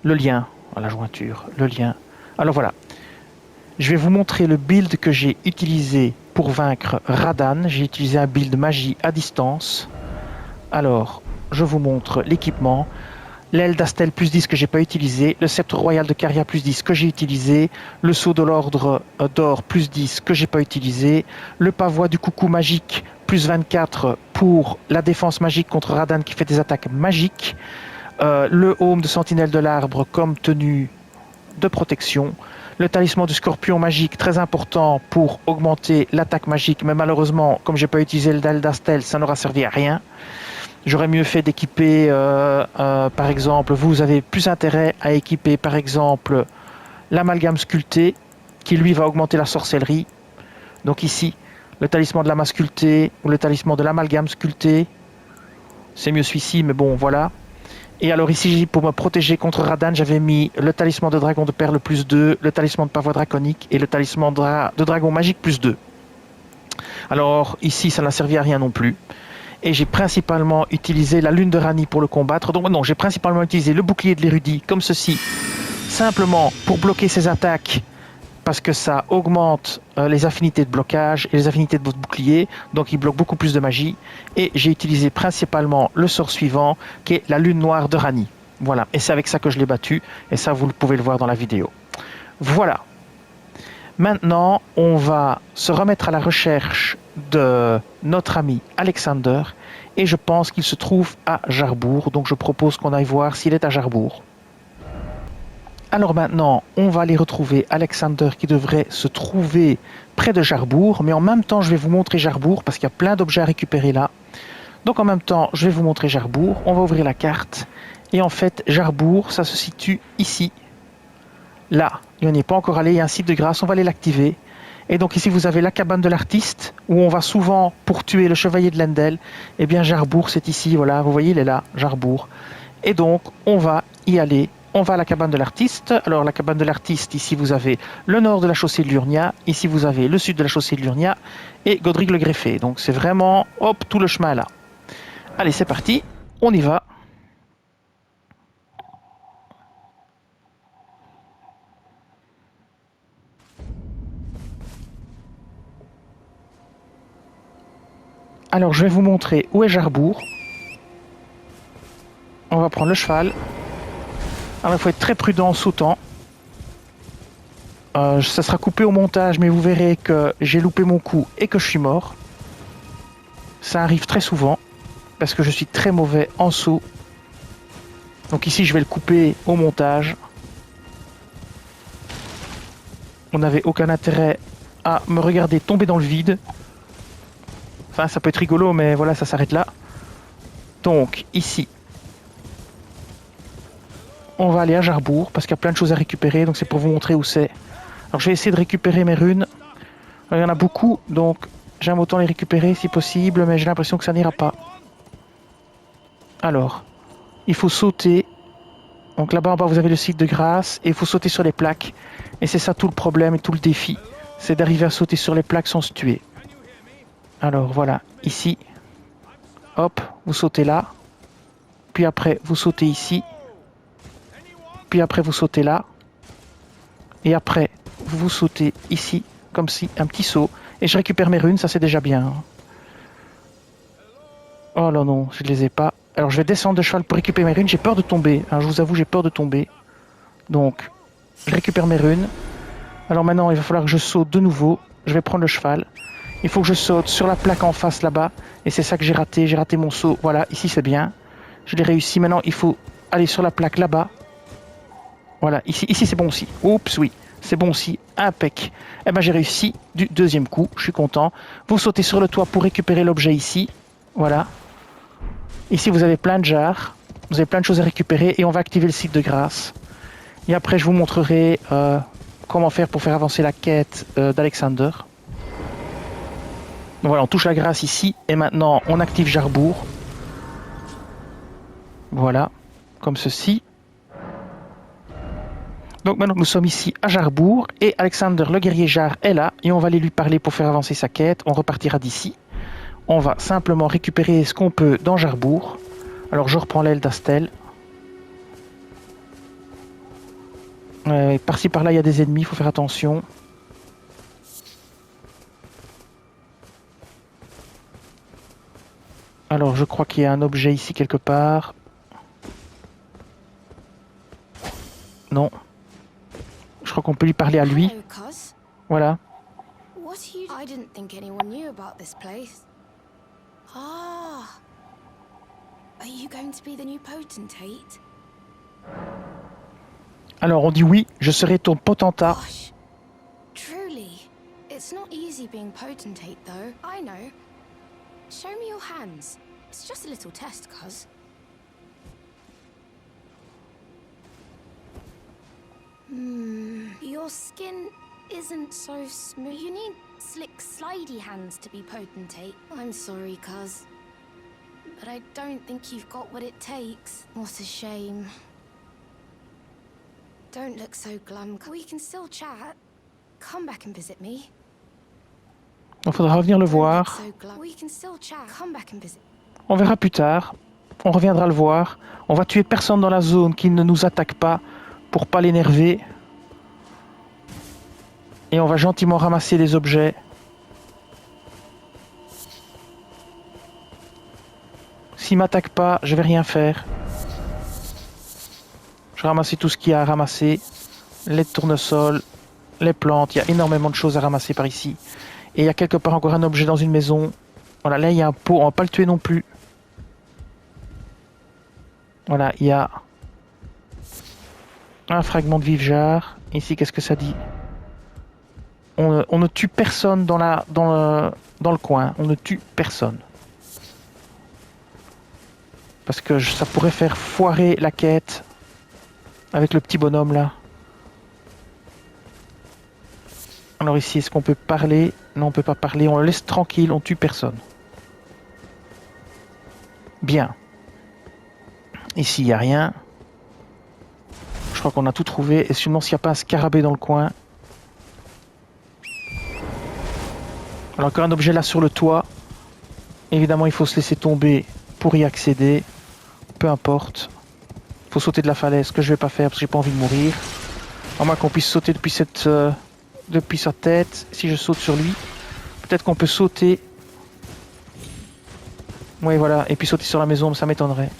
Le lien, la jointure, le lien. Alors voilà. Je vais vous montrer le build que j'ai utilisé pour vaincre Radahn. J'ai utilisé un build magie à distance. Alors, je vous montre l'équipement. L'aile d'Astel plus 10 que j'ai pas utilisé, le sceptre royal de Caria plus 10 que j'ai utilisé, le sceau de l'ordre d'or plus 10 que j'ai pas utilisé, le pavois du coucou magique plus 24 pour la défense magique contre Radahn qui fait des attaques magiques, le aume de sentinelle de l'arbre comme tenue de protection, le talisman du scorpion magique très important pour augmenter l'attaque magique, mais malheureusement comme j'ai pas utilisé l'aile d'Astel, ça n'aura servi à rien. J'aurais mieux fait d'équiper, par exemple, vous avez plus intérêt à équiper, par exemple, l'amalgame sculpté, qui lui va augmenter la sorcellerie. Donc ici, le talisman de la masse sculptée ou le talisman de l'amalgame sculpté. C'est mieux celui-ci, mais bon, voilà. Et alors ici, pour me protéger contre Radahn, j'avais mis le talisman de dragon de perle plus 2, le talisman de pavois draconique et le talisman de dragon magique plus 2. Alors ici, ça n'a servi à rien non plus. Et j'ai principalement utilisé la lune de Ranni pour le combattre. Donc non, j'ai principalement utilisé le bouclier de l'érudit comme ceci, simplement pour bloquer ses attaques, parce que ça augmente les affinités de blocage et les affinités de votre bouclier, donc il bloque beaucoup plus de magie. Et j'ai utilisé principalement le sort suivant, qui est la lune noire de Ranni. Voilà, et c'est avec ça que je l'ai battu, et ça vous pouvez le voir dans la vidéo. Voilà. Maintenant, on va se remettre à la recherche de notre ami Alexander. Et je pense qu'il se trouve à Jarbourg. Donc je propose qu'on aille voir s'il est à Jarbourg. Alors maintenant, on va aller retrouver Alexander qui devrait se trouver près de Jarbourg. Mais en même temps, je vais vous montrer Jarbourg parce qu'il y a plein d'objets à récupérer là. Donc en même temps, je vais vous montrer Jarbourg. On va ouvrir la carte. Et en fait, Jarbourg, ça se situe ici. Là, et on n'y est pas encore allé, il y a un site de grâce, on va aller l'activer. Et donc ici vous avez la cabane de l'artiste, où on va souvent pour tuer le chevalier de Lendel. Et bien Jarbourg c'est ici, voilà, vous voyez il est là, Jarbourg. Et donc on va y aller, on va à la cabane de l'artiste. Alors la cabane de l'artiste, ici vous avez le nord de la chaussée de Lurnia, ici vous avez le sud de la chaussée de Lurnia, et Godric le Greffé. Donc c'est vraiment, hop, tout le chemin là. Allez c'est parti, on y va. Alors je vais vous montrer où est Jarbourg. On va prendre le cheval. Alors il faut être très prudent en sautant. Ça sera coupé au montage, mais vous verrez que j'ai loupé mon coup et que je suis mort. Ça arrive très souvent, parce que je suis très mauvais en saut. Donc ici je vais le couper au montage. On n'avait aucun intérêt à me regarder tomber dans le vide. Enfin, ça peut être rigolo, mais voilà, ça s'arrête là. Donc, ici, on va aller à Jarbourg, parce qu'il y a plein de choses à récupérer, donc c'est pour vous montrer où c'est. Alors, je vais essayer de récupérer mes runes. Alors, il y en a beaucoup, donc j'aime autant les récupérer si possible, mais j'ai l'impression que ça n'ira pas. Alors, il faut sauter. Donc là-bas, en bas, vous avez le site de grâce, et il faut sauter sur les plaques. Et c'est ça tout le problème et tout le défi. C'est d'arriver à sauter sur les plaques sans se tuer. Alors voilà, ici, hop, vous sautez là, puis après vous sautez ici, puis après vous sautez là, et après vous sautez ici, comme si, un petit saut, et je récupère mes runes, ça c'est déjà bien. Oh là non, je ne les ai pas. Alors je vais descendre de cheval pour récupérer mes runes, j'ai peur de tomber, hein, je vous avoue j'ai peur de tomber. Donc, je récupère mes runes. Alors maintenant il va falloir que je saute de nouveau, je vais prendre le cheval. Il faut que je saute sur la plaque en face là-bas. Et c'est ça que j'ai raté mon saut. Voilà, ici c'est bien. Je l'ai réussi. Maintenant, il faut aller sur la plaque là-bas. Voilà, ici c'est bon aussi. Oups, oui, c'est bon aussi. Impec. Eh ben j'ai réussi du deuxième coup. Je suis content. Vous sautez sur le toit pour récupérer l'objet ici. Voilà. Ici, vous avez plein de jarres. Vous avez plein de choses à récupérer. Et on va activer le site de grâce. Et après, je vous montrerai comment faire pour faire avancer la quête d'Alexander. Donc voilà, on touche la grâce ici, et maintenant on active Jarbourg. Voilà, comme ceci. Donc maintenant nous sommes ici à Jarbourg, et Alexander le guerrier Jar est là, et on va aller lui parler pour faire avancer sa quête. On repartira d'ici. On va simplement récupérer ce qu'on peut dans Jarbourg. Alors je reprends l'aile d'Astel. Par-ci par-là il y a des ennemis, il faut faire attention. Alors je crois qu'il y a un objet ici quelque part. Non. Je crois qu'on peut lui parler à lui. Hello, Cos. Voilà. What are you? I didn't think anyone knew about this place. Ah. Are you going to be the new potentate? Alors on dit oui, je serai ton potentat. Gosh. Truly. It's not easy being potentate, though. I know. Show me your hands. It's just a little test, Cos. Your skin isn't so smooth. You need slick, slidey hands to be potentate. I'm sorry, Cos. But I don't think you've got what it takes. What a shame. Don't look so glum. We can still chat. Come back and visit me. Il faudra revenir le voir. On verra plus tard. On reviendra le voir. On va tuer personne dans la zone qui ne nous attaque pas pour pas l'énerver. Et on va gentiment ramasser les objets. S'il m'attaque pas, je vais rien faire. Je vais ramasser tout ce qu'il y a à ramasser. Lait de tournesol, les plantes, il y a énormément de choses à ramasser par ici. Et il y a quelque part encore un objet dans une maison. Voilà, là il y a un pot, on va pas le tuer non plus. Voilà, il y a un fragment de vivre-jarre. Ici, qu'est-ce que ça dit? On ne tue personne dans le coin. On ne tue personne. Parce que ça pourrait faire foirer la quête avec le petit bonhomme là. Alors ici, est-ce qu'on peut parler? Non, on peut pas parler. On le laisse tranquille, on tue personne. Bien. Ici, il n'y a rien. Je crois qu'on a tout trouvé. Et sinon, s'il n'y a pas un scarabée dans le coin. Alors, encore un objet là sur le toit. Évidemment, il faut se laisser tomber pour y accéder. Peu importe. Il faut sauter de la falaise, ce que je vais pas faire parce que j'ai pas envie de mourir. À moins qu'on puisse sauter depuis sa tête. Si je saute sur lui, peut-être qu'on peut sauter. Oui, voilà. Et puis sauter sur la maison, ça m'étonnerait.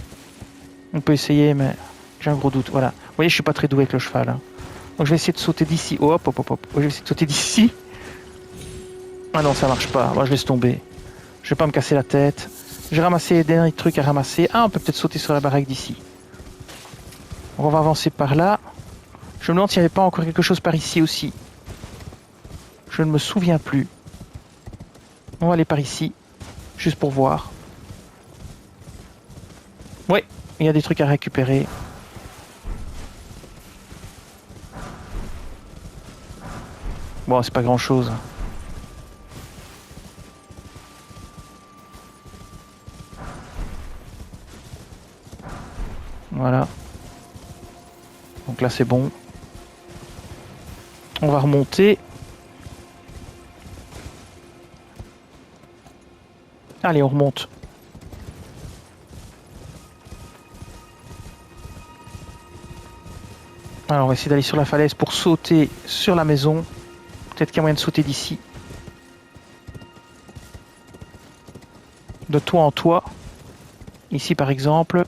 On peut essayer, mais j'ai un gros doute. Voilà. Vous voyez, je suis pas très doué avec le cheval. Hein. Donc je vais essayer de sauter d'ici. Oh, hop, hop, hop, hop. Je vais essayer de sauter d'ici. Ah non, ça marche pas. Moi, je laisse tomber. Je vais pas me casser la tête. J'ai ramassé les derniers trucs à ramasser. Ah, on peut peut-être sauter sur la baraque d'ici. On va avancer par là. Je me demande s'il n'y avait pas encore quelque chose par ici aussi. Je ne me souviens plus. On va aller par ici. Juste pour voir. Ouais, il y a des trucs à récupérer. Bon, c'est pas grand chose. Voilà. Donc là c'est bon. On va remonter. Allez, on remonte. Alors on va essayer d'aller sur la falaise pour sauter sur la maison. Peut-être qu'il y a moyen de sauter d'ici. De toit en toit. Ici par exemple.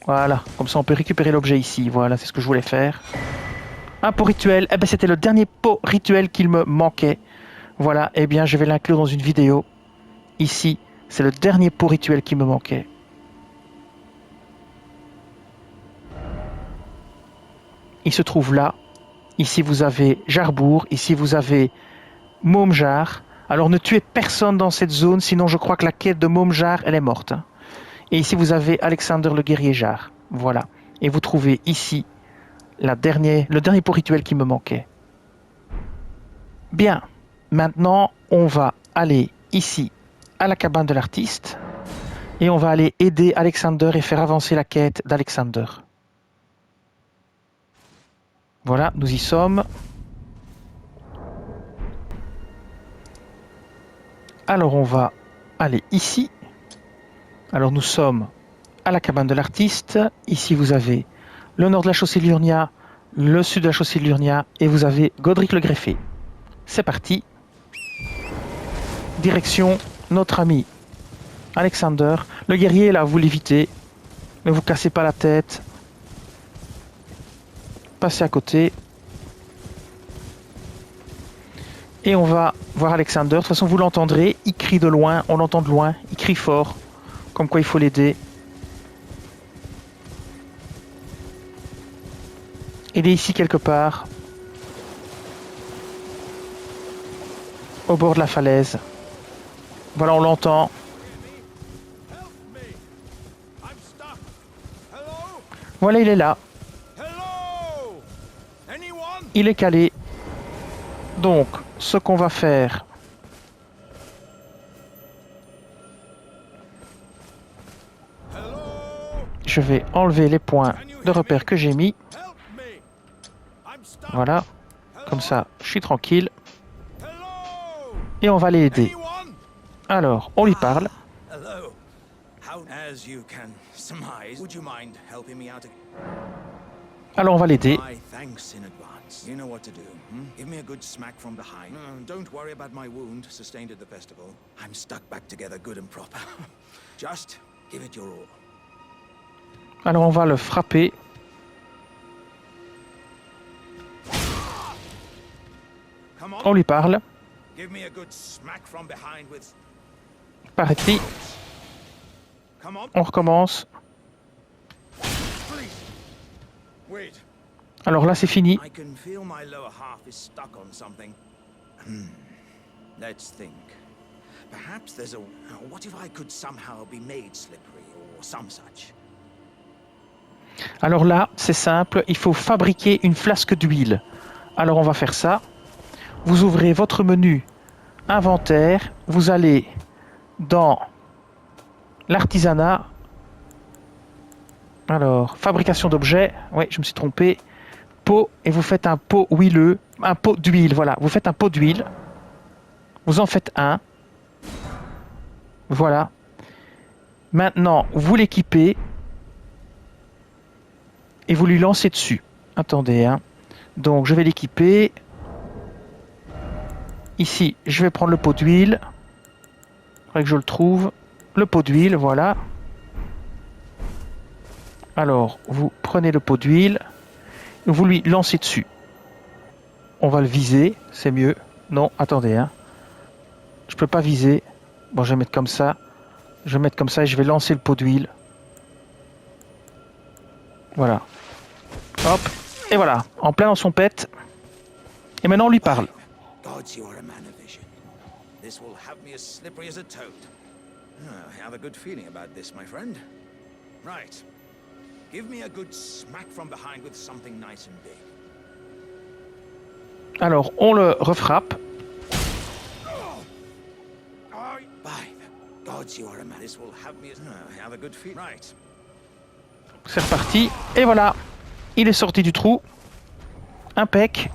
Voilà, comme ça on peut récupérer l'objet ici. Voilà, c'est ce que je voulais faire. Un pot rituel. Eh ben c'était le dernier pot rituel qu'il me manquait. Voilà, eh bien je vais l'inclure dans une vidéo. Ici, c'est le dernier pot rituel qui me manquait. Il se trouve là. Ici vous avez Jarbour. Ici vous avez Momjar. Alors ne tuez personne dans cette zone, sinon je crois que la quête de Momjar, elle est morte. Et ici vous avez Alexander le guerrier Jar. Voilà. Et vous trouvez ici le dernier pot rituel qui me manquait. Bien. Maintenant, on va aller ici à la cabane de l'artiste. Et on va aller aider Alexander et faire avancer la quête d'Alexander. Voilà, nous y sommes. Alors on va aller ici. Alors nous sommes à la cabane de l'artiste. Ici vous avez le nord de la chaussée de Lurnia, le sud de la chaussée de Lurnia et vous avez Godric le greffé. C'est parti. Direction notre ami Alexander. Le guerrier là, vous l'évitez. Ne vous cassez pas la tête. Passez à côté. Et on va voir Alexander. De toute façon, vous l'entendrez. Il crie de loin. On l'entend de loin. Il crie fort. Comme quoi il faut l'aider. Il est ici quelque part. Au bord de la falaise. Voilà, on l'entend. Voilà, il est là. Il est calé. Donc, ce qu'on va faire... Je vais enlever les points de repère que j'ai mis. Voilà. Comme ça, je suis tranquille. Et on va l'aider. Alors, on lui parle. Alors, on va l'aider. You know what to do. Give me a good smack from behind. Don't worry about my wound sustained at the festival. I'm stuck back together good and proper. Just give it your all. Alors on va le frapper. Come On on, lui parle. give me a good smack from behind with... Par écrit. Come on, On recommence. please. Wait, Alors là, c'est fini. I can feel my lower half is stuck on something. Let's think. Perhaps there's a... what if I could somehow be made slippery or some such? Alors là, c'est simple. Il faut fabriquer une flasque d'huile. Alors on va faire ça. Vous ouvrez votre menu inventaire. Vous allez dans l'artisanat. Alors, fabrication d'objets. Oui, je me suis trompé. Pot. Et vous faites un pot huileux. Un pot d'huile, voilà. Vous faites un pot d'huile. Vous en faites un. Voilà. Maintenant, vous l'équipez. Et vous lui lancez dessus. Attendez, hein. Donc, je vais l'équiper. Ici, je vais prendre le pot d'huile. Il faudrait que je le trouve. Le pot d'huile, voilà. Alors, vous prenez le pot d'huile. Vous lui lancez dessus. On va le viser, c'est mieux. Non, attendez, hein. Je peux pas viser. Bon, je vais mettre comme ça. Je vais mettre comme ça et je vais lancer le pot d'huile. Voilà. Hop. Et voilà. En plein dans son pet. Et maintenant, on lui parle. Gods, you are a man of vision. This will have me as slippery as a toad. I have a good feeling about this, my friend. Right. Give me a good smack from behind with something nice and big. Alors, on le refrappe. By the gods, you are a man. This will have me as... I have a good feeling. Right. C'est reparti. Et voilà. Il est sorti du trou. Impec.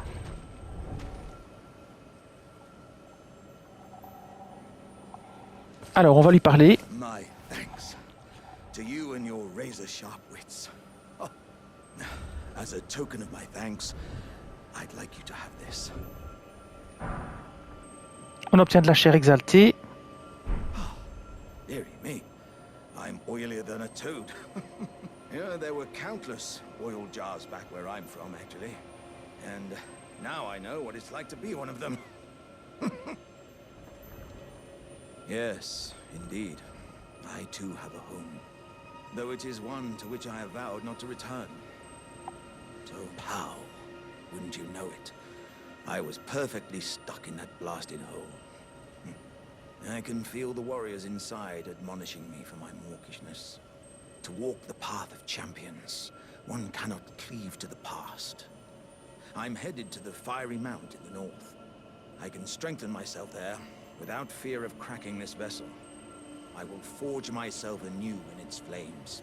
Alors, on va lui parler. My thanks to you and your razor-sharp wits. Oh. As a token of my thanks, I'd like you to have this. On obtient de la chair exaltée. Dearie me, I'm oilier than a toad. Yeah, there were countless oil jars back where I'm from, actually. And now I know what it's like to be one of them. Yes, indeed. I too have a home. Though it is one to which I have vowed not to return. So how wouldn't you know it? I was perfectly stuck in that blasted hole. I can feel the warriors inside admonishing me for my mawkishness. To walk the path of champions, one cannot cleave to the past. I'm headed to the Fiery Mount in the north. I can strengthen myself there without fear of cracking this vessel. I will forge myself anew in its flames.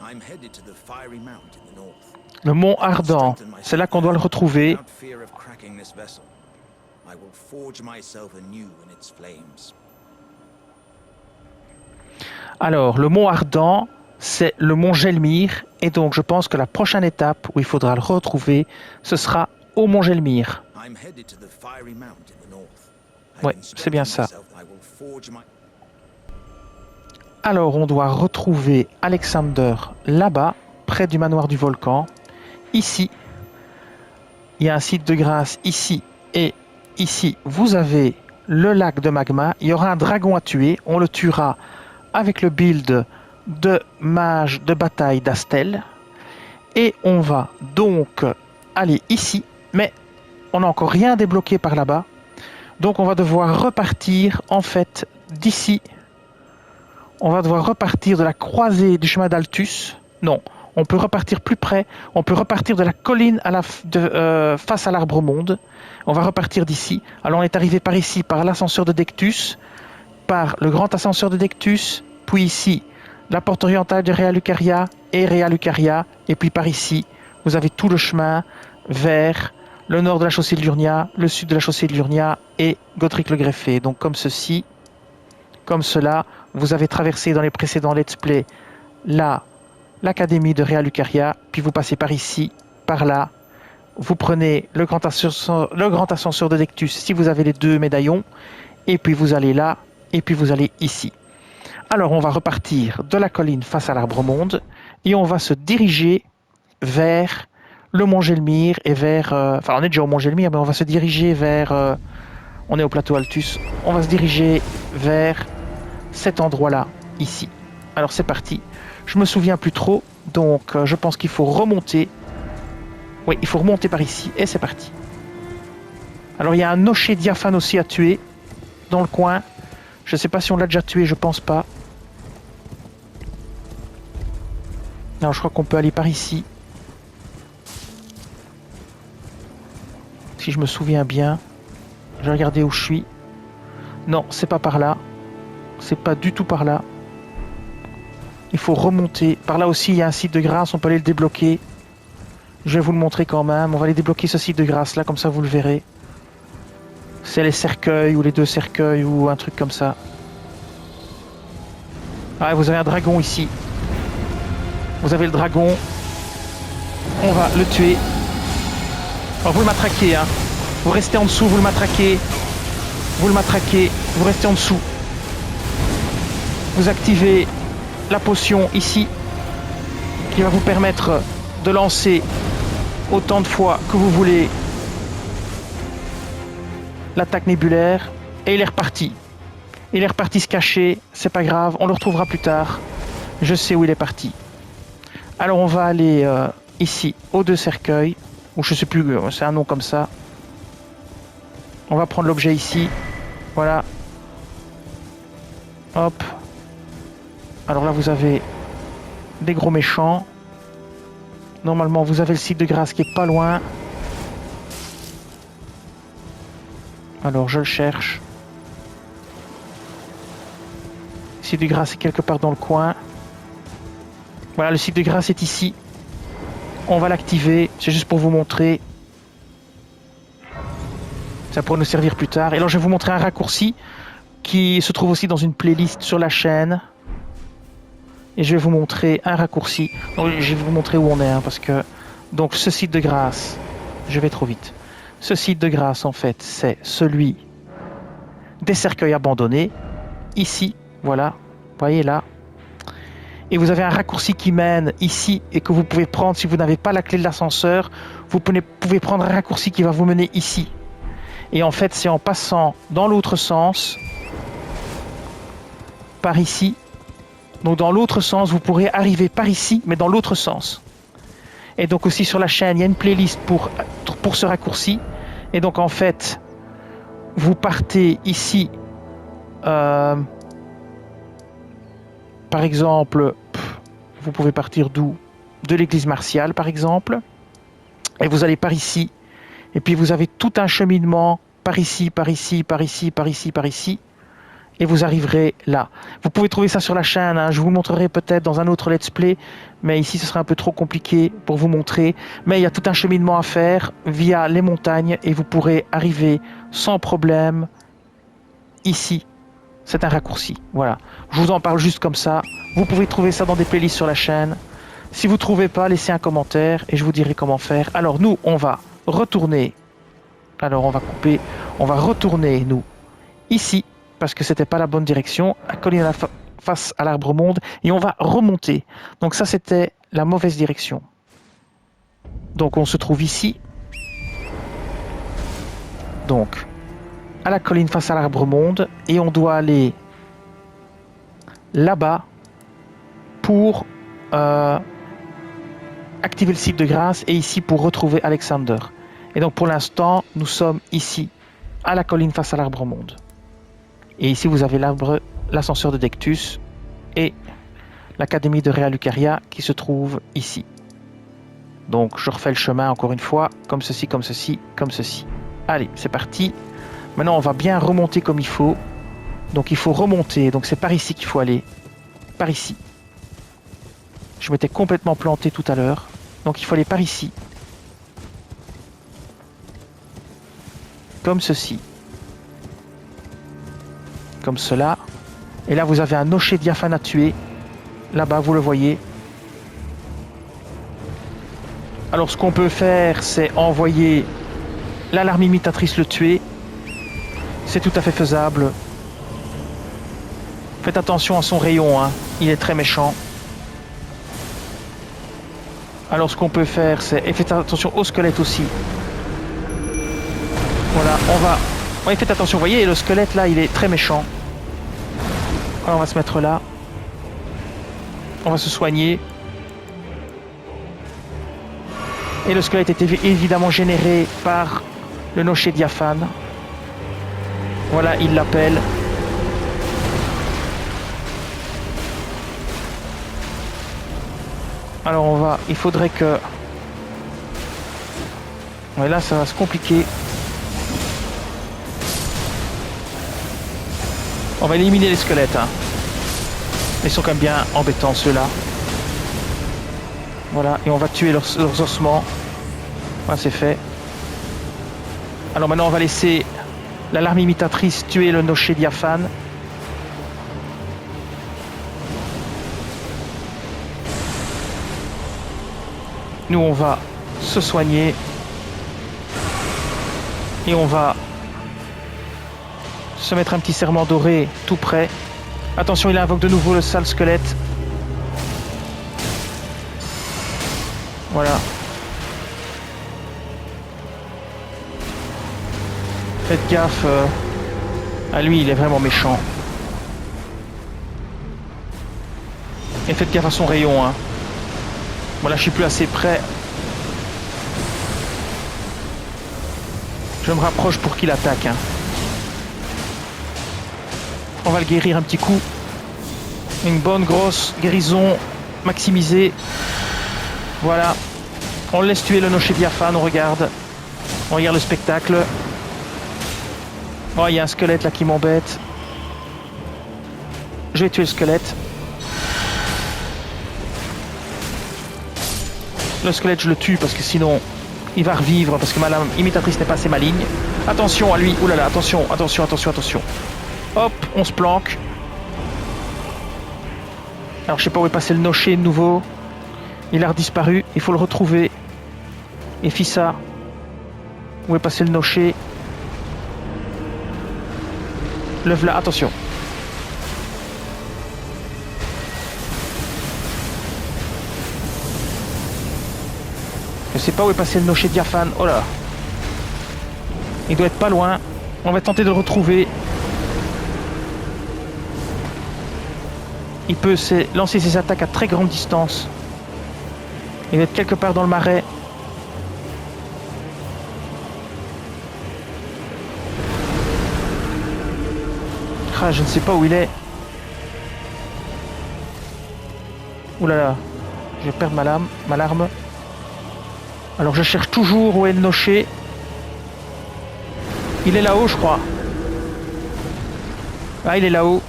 I'm headed to the Fiery Mount in the north. Le mont Ardent. C'est là qu'on doit le retrouver. Without fear of cracking this vessel. I will forge myself anew in its flames. Alors, le mont Ardent, c'est le mont Gelmir. Et donc, je pense que la prochaine étape où il faudra le retrouver, ce sera au mont Gelmir. I'm headed to the Fiery Mount in the north. Ouais, c'est bien ça. I will forge my... Alors, on doit retrouver Alexander là-bas, près du manoir du volcan. Ici, il y a un site de grâce ici et ici. Vous avez le lac de magma. Il y aura un dragon à tuer. On le tuera avec le build de mage de bataille d'Astel. Et on va donc aller ici. Mais on n'a encore rien débloqué par là-bas. Donc on va devoir repartir en fait d'ici. On va devoir repartir de la croisée du chemin d'Altus. Non, on peut repartir plus près. On peut repartir de la colline à face à l'arbre monde. On va repartir d'ici. Alors on est arrivé par ici, par l'ascenseur de Dectus, par le grand ascenseur de Dectus, puis ici, la porte orientale de Rea Lucaria et Rea Lucaria, et puis par ici, vous avez tout le chemin vers le nord de la chaussée de Lurnia, le sud de la chaussée de Lurnia et Godric le Greffé. Donc comme ceci, comme cela, vous avez traversé dans les précédents let's play l'académie de Rea Lucaria, puis vous passez par ici, par là, vous prenez le grand ascenseur de Dectus si vous avez les deux médaillons, et puis vous allez là, et puis vous allez ici. Alors on va repartir de la colline face à l'arbre monde, et on va se diriger vers le Mont Gelmir et vers... Enfin, on est déjà au Mont Gelmir, mais on va se diriger vers... on est au plateau Altus. On va se diriger vers cet endroit-là, ici. Alors c'est parti. Je me souviens plus trop, donc je pense qu'il faut remonter. Oui, il faut remonter par ici, et c'est parti. Alors il y a un nocher diaphane aussi à tuer, dans le coin. Je sais pas si on l'a déjà tué, je pense pas. Alors je crois qu'on peut aller par ici. Si je me souviens bien. Je vais regarder où je suis. Non, c'est pas par là. C'est pas du tout par là. Il faut remonter. Par là aussi, il y a un site de grâce, on peut aller le débloquer. Je vais vous le montrer quand même. On va aller débloquer ce site de grâce là, comme ça vous le verrez. C'est les cercueils ou les 2 cercueils ou un truc comme ça. Ah, vous avez un dragon ici. Vous avez le dragon. On va le tuer. Alors vous le matraquez, hein. Vous restez en dessous, vous le matraquez. Vous le matraquez, vous restez en dessous. Vous activez la potion ici, qui va vous permettre de lancer autant de fois que vous voulez l'attaque nébulaire. Et il est reparti. Il est reparti se cacher, c'est pas grave, on le retrouvera plus tard. Je sais où il est parti. Alors on va aller ici, aux 2 cercueils, ou je sais plus, c'est un nom comme ça. On va prendre l'objet ici. Voilà. Hop. Alors là, vous avez des gros méchants. Normalement, vous avez le site de grâce qui est pas loin. Alors, je le cherche. Le site de grâce est quelque part dans le coin. Voilà, le site de grâce est ici. On va l'activer. C'est juste pour vous montrer. Ça pourrait nous servir plus tard. Et alors je vais vous montrer un raccourci qui se trouve aussi dans une playlist sur la chaîne. Et je vais vous montrer un raccourci. Donc, je vais vous montrer où on est, hein, parce que... Donc ce site de grâce, je vais trop vite. Ce site de grâce, en fait, c'est celui des cercueils abandonnés. Ici, voilà. Vous voyez là. Et vous avez un raccourci qui mène ici et que vous pouvez prendre si vous n'avez pas la clé de l'ascenseur. Vous pouvez prendre un raccourci qui va vous mener ici. Et en fait, c'est en passant dans l'autre sens, par ici. Donc dans l'autre sens, vous pourrez arriver par ici, mais dans l'autre sens. Et donc aussi sur la chaîne, il y a une playlist pour ce raccourci. Et donc en fait, vous partez ici, par exemple, vous pouvez partir d'où? De l'église martiale, par exemple. Et vous allez par ici. Et puis vous avez tout un cheminement par ici, par ici, par ici, par ici, par ici. Et vous arriverez là. Vous pouvez trouver ça sur la chaîne, hein. Je vous montrerai peut-être dans un autre let's play. Mais ici, ce serait un peu trop compliqué pour vous montrer. Mais il y a tout un cheminement à faire via les montagnes. Et vous pourrez arriver sans problème ici. C'est un raccourci. Voilà. Je vous en parle juste comme ça. Vous pouvez trouver ça dans des playlists sur la chaîne. Si vous ne trouvez pas, laissez un commentaire et je vous dirai comment faire. Alors nous, on va retourner. Alors on va couper. On va retourner, nous, ici. Parce que c'était pas la bonne direction. À colline face à l'arbre monde. Et on va remonter. Donc ça, c'était la mauvaise direction. Donc on se trouve ici. Donc, à la colline face à l'arbre monde. Et on doit aller là-bas pour activer le site de grâce. Et ici pour retrouver Alexander. Et donc pour l'instant, nous sommes ici, à la colline face à l'arbre monde. Et ici vous avez l'ascenseur de Dectus et l'académie de Rea Lucaria qui se trouve ici. Donc je refais le chemin encore une fois, comme ceci, comme ceci, comme ceci. Allez, c'est parti. Maintenant on va bien remonter comme il faut. Donc il faut remonter, donc c'est par ici qu'il faut aller. Par ici. Je m'étais complètement planté tout à l'heure. Donc il faut aller par ici. Comme ceci. Comme cela. Et là vous avez un nocher diaphane à tuer. Là-bas vous le voyez. Alors ce qu'on peut faire, c'est envoyer l'alarme imitatrice le tuer. C'est tout à fait faisable. Faites attention à son rayon, hein. Il est très méchant. Alors ce qu'on peut faire, c'est... Et faites attention au squelette aussi. Voilà, on va... Oui, faites attention, vous voyez, le squelette là, il est très méchant. Alors on va se mettre là. On va se soigner. Et le squelette est évidemment généré par le nocher diaphane. Voilà, il l'appelle. Alors on va... Il faudrait que... Ouais, là ça va se compliquer. On va éliminer les squelettes. Hein. Ils sont quand même bien embêtants ceux-là. Voilà, et on va tuer leurs ossements. Voilà, c'est fait. Alors maintenant on va laisser la larme imitatrice tuer le nocher diaphane. Nous on va se soigner. Et on va se mettre un petit serment doré tout près. Attention, il invoque de nouveau le sale squelette. Voilà. Faites gaffe. À lui, il est vraiment méchant. Et faites gaffe à son rayon. Hein. Voilà, je suis plus assez près. Je me rapproche pour qu'il attaque. Hein. On va le guérir un petit coup. Une bonne grosse guérison maximisée. Voilà. On le laisse tuer le nocher diaphane, on regarde. On regarde le spectacle. Oh, il y a un squelette là qui m'embête. Je vais tuer le squelette. Le squelette, je le tue parce que sinon, il va revivre parce que ma lame imitatrice n'est pas assez maligne. Attention à lui. Ouh là là, attention, attention, attention, attention. Hop, on se planque. Alors je sais pas où est passé le nocher de nouveau. Il a redisparu, il faut le retrouver. Et Fissa, où est passé le nocher? Le v'là, attention. Je sais pas où est passé le nocher diaphane. Oh là. Il doit être pas loin. On va tenter de le retrouver. Il peut lancer ses attaques à très grande distance. Il va être quelque part dans le marais. Ah, je ne sais pas où il est. Ouh là là. Je vais perdre ma larme. Alors je cherche toujours où est le nocher. Il est là-haut, je crois. Ah, il est là-haut.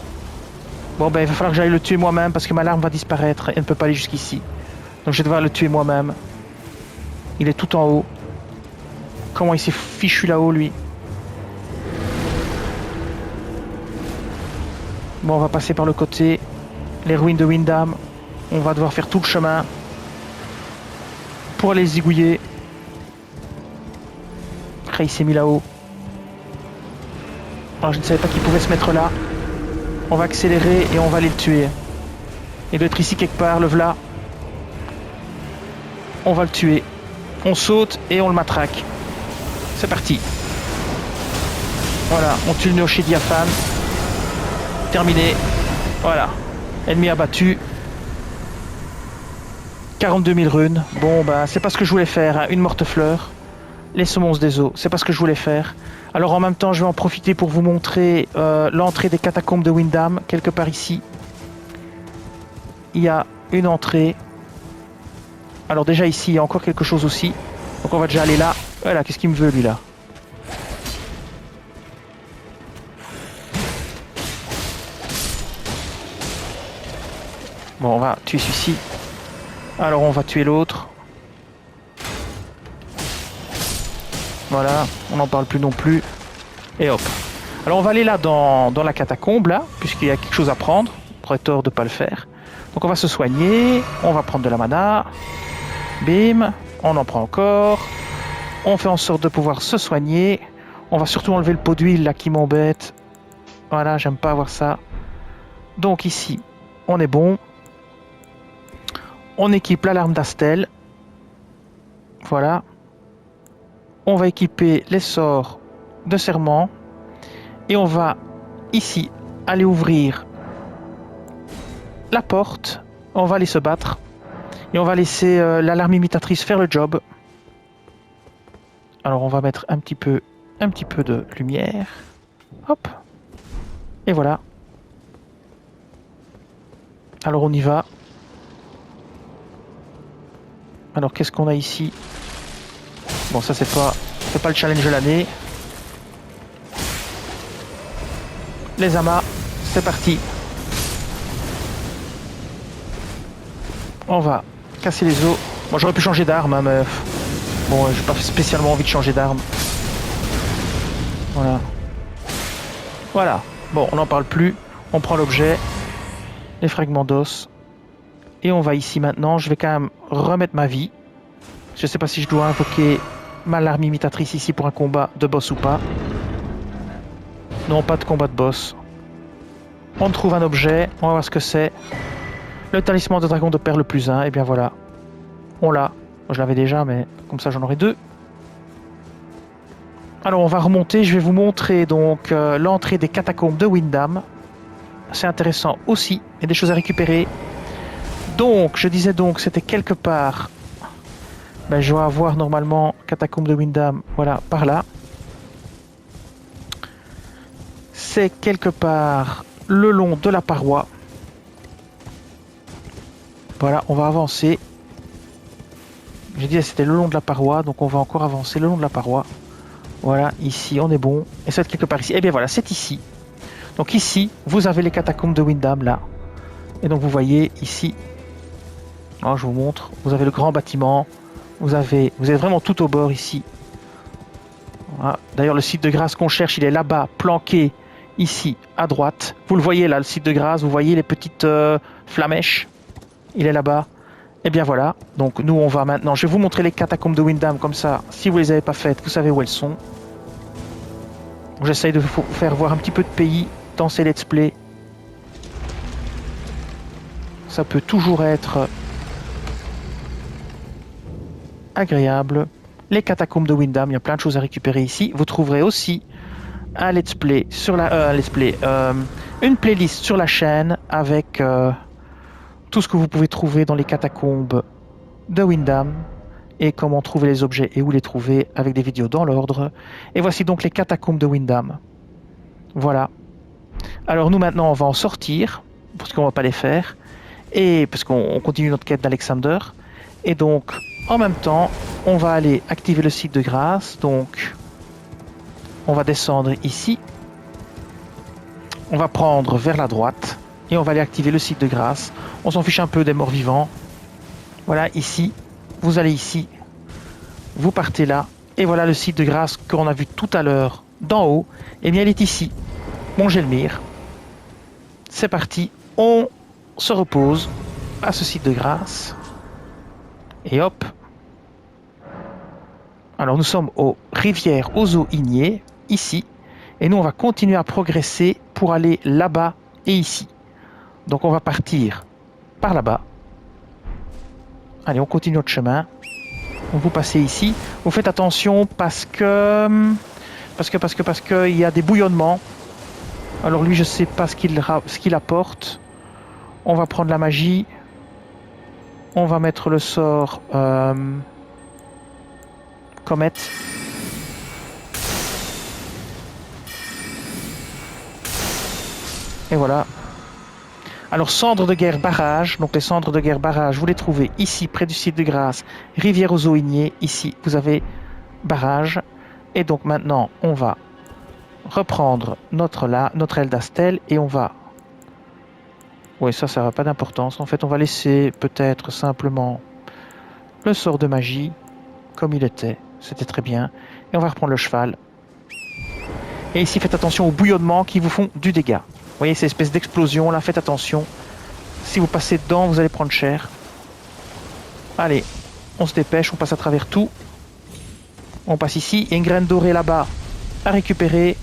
Bon, ben il va falloir que j'aille le tuer moi-même parce que ma larme va disparaître et elle ne peut pas aller jusqu'ici. Donc je vais devoir le tuer moi-même. Il est tout en haut. Comment il s'est fichu là-haut, lui? Bon, on va passer par le côté. Les ruines de Windham. On va devoir faire tout le chemin pour aller zigouiller. Après, il s'est mis là-haut. Alors, je ne savais pas qu'il pouvait se mettre là. On va accélérer et on va aller le tuer. Il doit être ici quelque part, le v'là. On va le tuer. On saute et on le matraque. C'est parti. Voilà, on tue le nocher diaphane. Terminé. Voilà. Ennemi abattu. 42 000 runes. Bon, bah, c'est pas ce que je voulais faire. Hein. Une morte fleur. Les semences des eaux. C'est pas ce que je voulais faire. Alors, en même temps, je vais en profiter pour vous montrer l'entrée des catacombes de Windham. Quelque part ici. Il y a une entrée. Alors, déjà ici, il y a encore quelque chose aussi. Donc, on va déjà aller là. Voilà, qu'est-ce qu'il me veut, lui, là? Bon, on va tuer celui-ci. Alors, on va tuer l'autre. Voilà, on n'en parle plus non plus. Et hop. Alors, on va aller là dans la catacombe, là, puisqu'il y a quelque chose à prendre. On aurait tort de ne pas le faire. Donc, on va se soigner. On va prendre de la mana. Bim. On en prend encore. On fait en sorte de pouvoir se soigner. On va surtout enlever le pot d'huile, là, qui m'embête. Voilà, j'aime pas avoir ça. Donc, ici, on est bon. On équipe l'alarme d'Astel. Voilà. On va équiper les sorts de serment. Et on va ici aller ouvrir la porte. On va aller se battre. Et on va laisser l'alarme imitatrice faire le job. Alors on va mettre un petit peu de lumière. Hop. Et voilà. Alors on y va. Alors qu'est-ce qu'on a ici? Bon, ça c'est pas le challenge de l'année. Les amas, c'est parti. On va casser les os. Bon, j'aurais pu changer d'arme, hein, mais bon, j'ai pas spécialement envie de changer d'arme. Voilà. Voilà. Bon, on n'en parle plus. On prend l'objet, les fragments d'os. Et on va ici maintenant. Je vais quand même remettre ma vie. Je sais pas si je dois invoquer ma larme imitatrice ici pour un combat de boss ou pas. Non, pas de combat de boss. On trouve un objet. On va voir ce que c'est. Le talisman de dragon de perle plus 1. Et bien voilà. On l'a. Je l'avais déjà, mais comme ça j'en aurai 2. Alors on va remonter. Je vais vous montrer donc l'entrée des catacombes de Windham. C'est intéressant aussi. Il y a des choses à récupérer. Donc, je disais donc, c'était quelque part. Ben, je dois avoir normalement catacombes de Windham. Voilà, par là. C'est quelque part le long de la paroi. Voilà, on va avancer. J'ai dit c'était le long de la paroi, donc on va encore avancer le long de la paroi. Voilà, ici, on est bon. Et c'est quelque part ici. Et bien voilà, c'est ici. Donc ici, vous avez les catacombes de Windham, là. Et donc vous voyez ici. Alors, je vous montre. Vous avez le grand bâtiment. Vous avez vraiment tout au bord ici. Voilà. D'ailleurs, le site de grâce qu'on cherche, il est là-bas, planqué ici, à droite. Vous le voyez là, le site de grâce. Vous voyez les petites flamèches. Il est là-bas. Et bien voilà. Donc nous, on va maintenant. Je vais vous montrer les catacombes de Windham comme ça. Si vous les avez pas faites, vous savez où elles sont. J'essaye de vous faire voir un petit peu de pays dans ces let's play. Ça peut toujours être agréable. Les catacombes de Windham, il y a plein de choses à récupérer ici. Vous trouverez aussi un let's play sur la une playlist sur la chaîne avec tout ce que vous pouvez trouver dans les catacombes de Windham et comment trouver les objets et où les trouver avec des vidéos dans l'ordre. Et voici donc les catacombes de Windham. Voilà. Alors nous maintenant on va en sortir parce qu'on va pas les faire et parce qu'on continue notre quête d'Alexander. Et donc en même temps on va aller activer le site de grâce. Donc on va descendre ici. On va prendre vers la droite et on va aller activer le site de grâce. On s'en fiche un peu des morts vivants. Voilà, ici. Vous allez ici. Vous partez là. Et voilà le site de grâce qu'on a vu tout à l'heure d'en haut. Et bien il est ici. Montgelmir. C'est parti. On se repose à ce site de grâce. Et hop. Alors nous sommes aux rivières aux eaux ignées. Ici. Et nous on va continuer à progresser pour aller là-bas et ici. Donc on va partir par là-bas. Allez, on continue notre chemin. Vous passez ici. Vous faites attention parce que il y a des bouillonnements. Alors lui, je sais pas ce qu'il apporte. On va prendre la magie. On va mettre le sort comète. Et voilà. Alors, cendres de guerre barrage. Donc, les cendres de guerre barrage, vous les trouvez ici, près du site de grâce. Rivière aux eaux ignées. Ici, vous avez barrage. Et donc, maintenant, on va reprendre notre aile d'Astel. Et on va... Oui, ça n'a pas d'importance. En fait, on va laisser peut-être simplement le sort de magie comme il était. C'était très bien. Et on va reprendre le cheval. Et ici, faites attention aux bouillonnements qui vous font du dégât. Vous voyez ces espèces d'explosions là, faites attention. Si vous passez dedans, vous allez prendre cher. Allez, on se dépêche, on passe à travers tout. On passe ici, il y a une graine dorée là-bas à récupérer.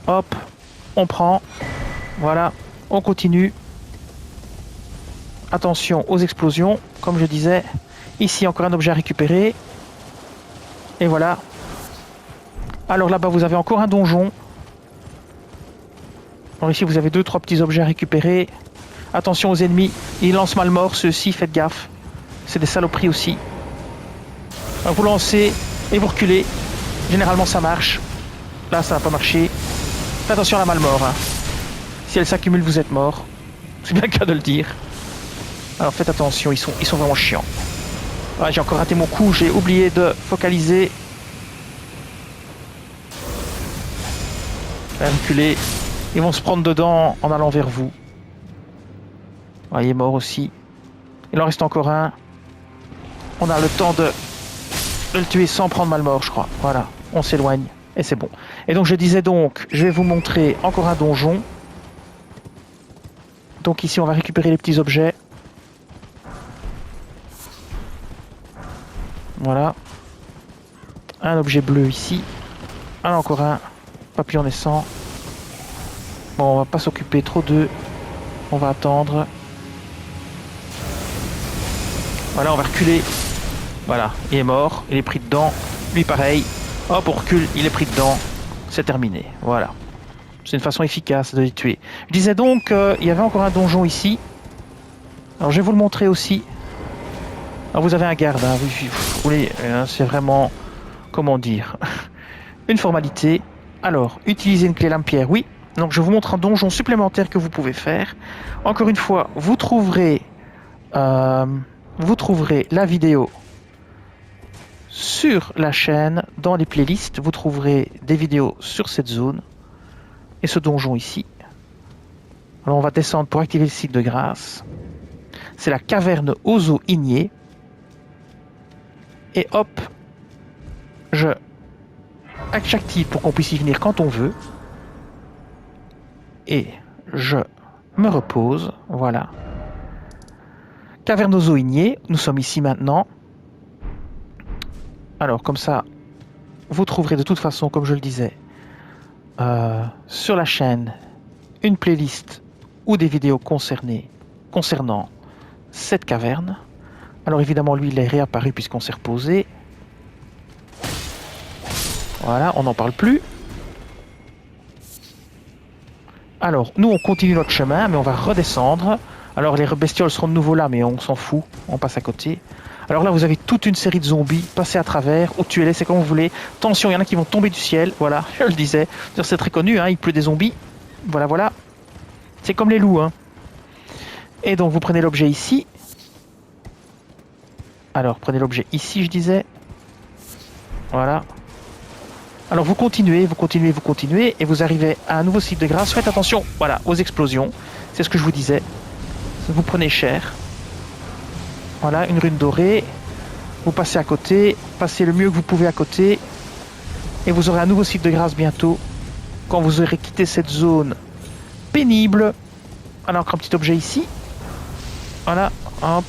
Hop, on prend. Voilà, on continue. Attention aux explosions, comme je disais. Ici, encore un objet à récupérer. Et voilà. Alors là-bas, vous avez encore un donjon. Alors ici, vous avez 2-3 petits objets à récupérer. Attention aux ennemis. Ils lancent mal mort, ceux-ci, faites gaffe. C'est des saloperies aussi. Alors vous lancez et vous reculez. Généralement, ça marche. Là, ça n'a pas marché. Faites attention à la malmort. Hein. Si elle s'accumule, vous êtes mort. C'est bien le cas de le dire. Alors faites attention, ils sont vraiment chiants. Ah, j'ai encore raté mon coup, j'ai oublié de focaliser. Reculer. Ils vont se prendre dedans en allant vers vous. Ah, il est mort aussi. Il en reste encore un. On a le temps de le tuer sans prendre mal mort, je crois. Voilà, on s'éloigne et c'est bon. Et donc je disais donc, je vais vous montrer encore un donjon. Donc ici, on va récupérer les petits objets. Voilà. Un objet bleu ici. Ah, encore un papillon naissant. Bon, on va pas s'occuper trop d'eux. On va attendre. Voilà, on va reculer. Voilà, il est mort. Il est pris dedans. Lui, pareil. Hop, on recule. Il est pris dedans. C'est terminé. Voilà. C'est une façon efficace de les tuer. Je disais donc qu'il y avait encore un donjon ici. Alors, je vais vous le montrer aussi. Alors, vous avez un garde. Hein. Oui, c'est vraiment... Comment dire une formalité. Alors, utiliser une clé lame-pierre, oui. Donc, je vous montre un donjon supplémentaire que vous pouvez faire. Encore une fois, vous trouverez la vidéo sur la chaîne. Dans les playlists, vous trouverez des vidéos sur cette zone et ce donjon ici. Alors, on va descendre pour activer le site de grâce. C'est la caverne aux eaux ignées. Et hop, j'active pour qu'on puisse y venir quand on veut. Et je me repose. Voilà. Caverne aux eaux ignées. Nous sommes ici maintenant. Alors, comme ça, vous trouverez de toute façon, comme je le disais, sur la chaîne, une playlist ou des vidéos concernant cette caverne. Alors, évidemment, lui, il est réapparu puisqu'on s'est reposé. Voilà, on n'en parle plus. Alors, nous, on continue notre chemin, mais on va redescendre. Alors, les bestioles seront de nouveau là, mais on s'en fout. On passe à côté. Alors là, vous avez toute une série de zombies. Passez à travers, ou tuez-les, c'est comme vous voulez. Attention, il y en a qui vont tomber du ciel. Voilà, je le disais. C'est très connu, hein, il pleut des zombies. Voilà, voilà. C'est comme les loups, hein. Et donc, vous prenez l'objet ici. Alors, prenez l'objet ici, je disais. Voilà. Alors vous continuez, et vous arrivez à un nouveau site de grâce. Faites attention, voilà, aux explosions. C'est ce que je vous disais. Vous prenez cher. Voilà, une rune dorée. Vous passez à côté, passez le mieux que vous pouvez à côté. Et vous aurez un nouveau site de grâce bientôt. Quand vous aurez quitté cette zone pénible. Alors, encore un petit objet ici. Voilà, hop.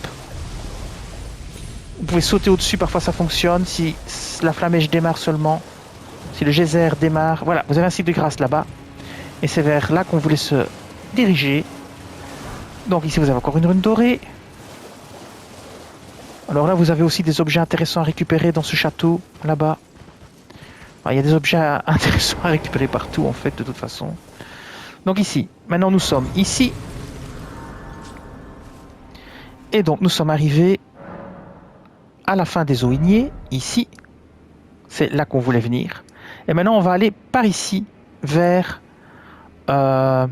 Vous pouvez sauter au-dessus, parfois ça fonctionne. Si la flamèche démarre seulement. Si le geyser démarre, voilà, vous avez un site de grâce là-bas. Et c'est vers là qu'on voulait se diriger. Donc ici, vous avez encore une rune dorée. Alors là, vous avez aussi des objets intéressants à récupérer dans ce château, là-bas. Il y a des objets intéressants à récupérer partout, en fait, de toute façon. Donc ici, maintenant nous sommes ici. Et donc, nous sommes arrivés à la fin des eaux ignées, ici. C'est là qu'on voulait venir. Et maintenant, on va aller par ici, vers le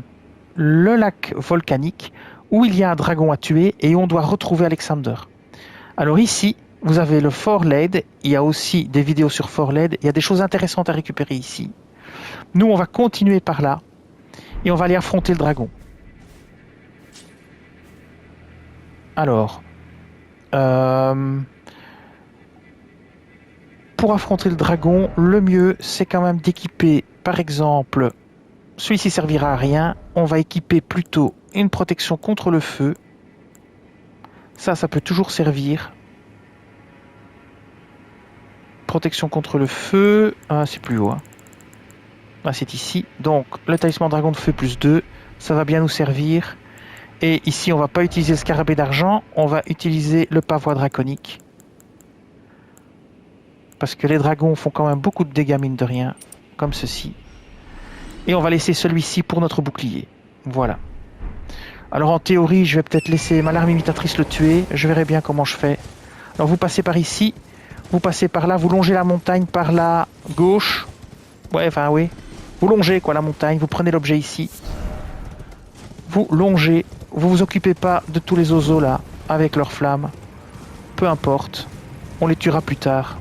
lac volcanique, où il y a un dragon à tuer, et on doit retrouver Alexander. Alors ici, vous avez le Fort Lade, il y a aussi des vidéos sur Fort Lade, il y a des choses intéressantes à récupérer ici. Nous, on va continuer par là, et on va aller affronter le dragon. Alors, pour affronter le dragon, le mieux, c'est quand même d'équiper, par exemple, celui-ci servira à rien, on va équiper plutôt une protection contre le feu. Ça peut toujours servir. Protection contre le feu, c'est plus haut. Hein. Ah, c'est ici. Donc, le talisman dragon de feu plus 2, ça va bien nous servir. Et ici, on va pas utiliser le scarabée d'argent, on va utiliser le pavois draconique. parce que les dragons font quand même beaucoup de dégâts mine de rien, comme ceci. Et on va laisser celui-ci pour notre bouclier. Voilà. Alors en théorie, je vais peut-être laisser ma larme imitatrice le tuer. Je verrai bien comment je fais. Alors vous passez par ici, vous passez par là, vous longez la montagne par la gauche. Ouais, enfin oui. Vous longez quoi la montagne, vous prenez l'objet ici. Vous longez, vous vous occupez pas de tous les oiseaux là, avec leurs flammes. Peu importe, on les tuera plus tard.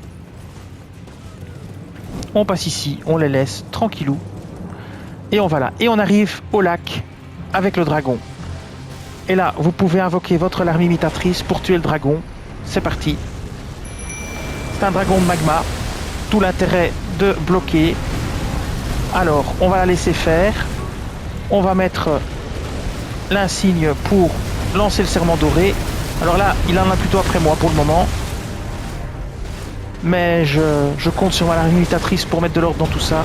On passe ici, on les laisse, tranquillou. Et on va là. Et on arrive au lac avec le dragon. Et là, vous pouvez invoquer votre larme imitatrice pour tuer le dragon. C'est parti. C'est un dragon de magma. Tout l'intérêt de bloquer. Alors, on va la laisser faire. On va mettre l'insigne pour lancer le serment doré. Alors là, il en a plutôt après moi pour le moment. Mais je compte sur ma larme imitatrice pour mettre de l'ordre dans tout ça.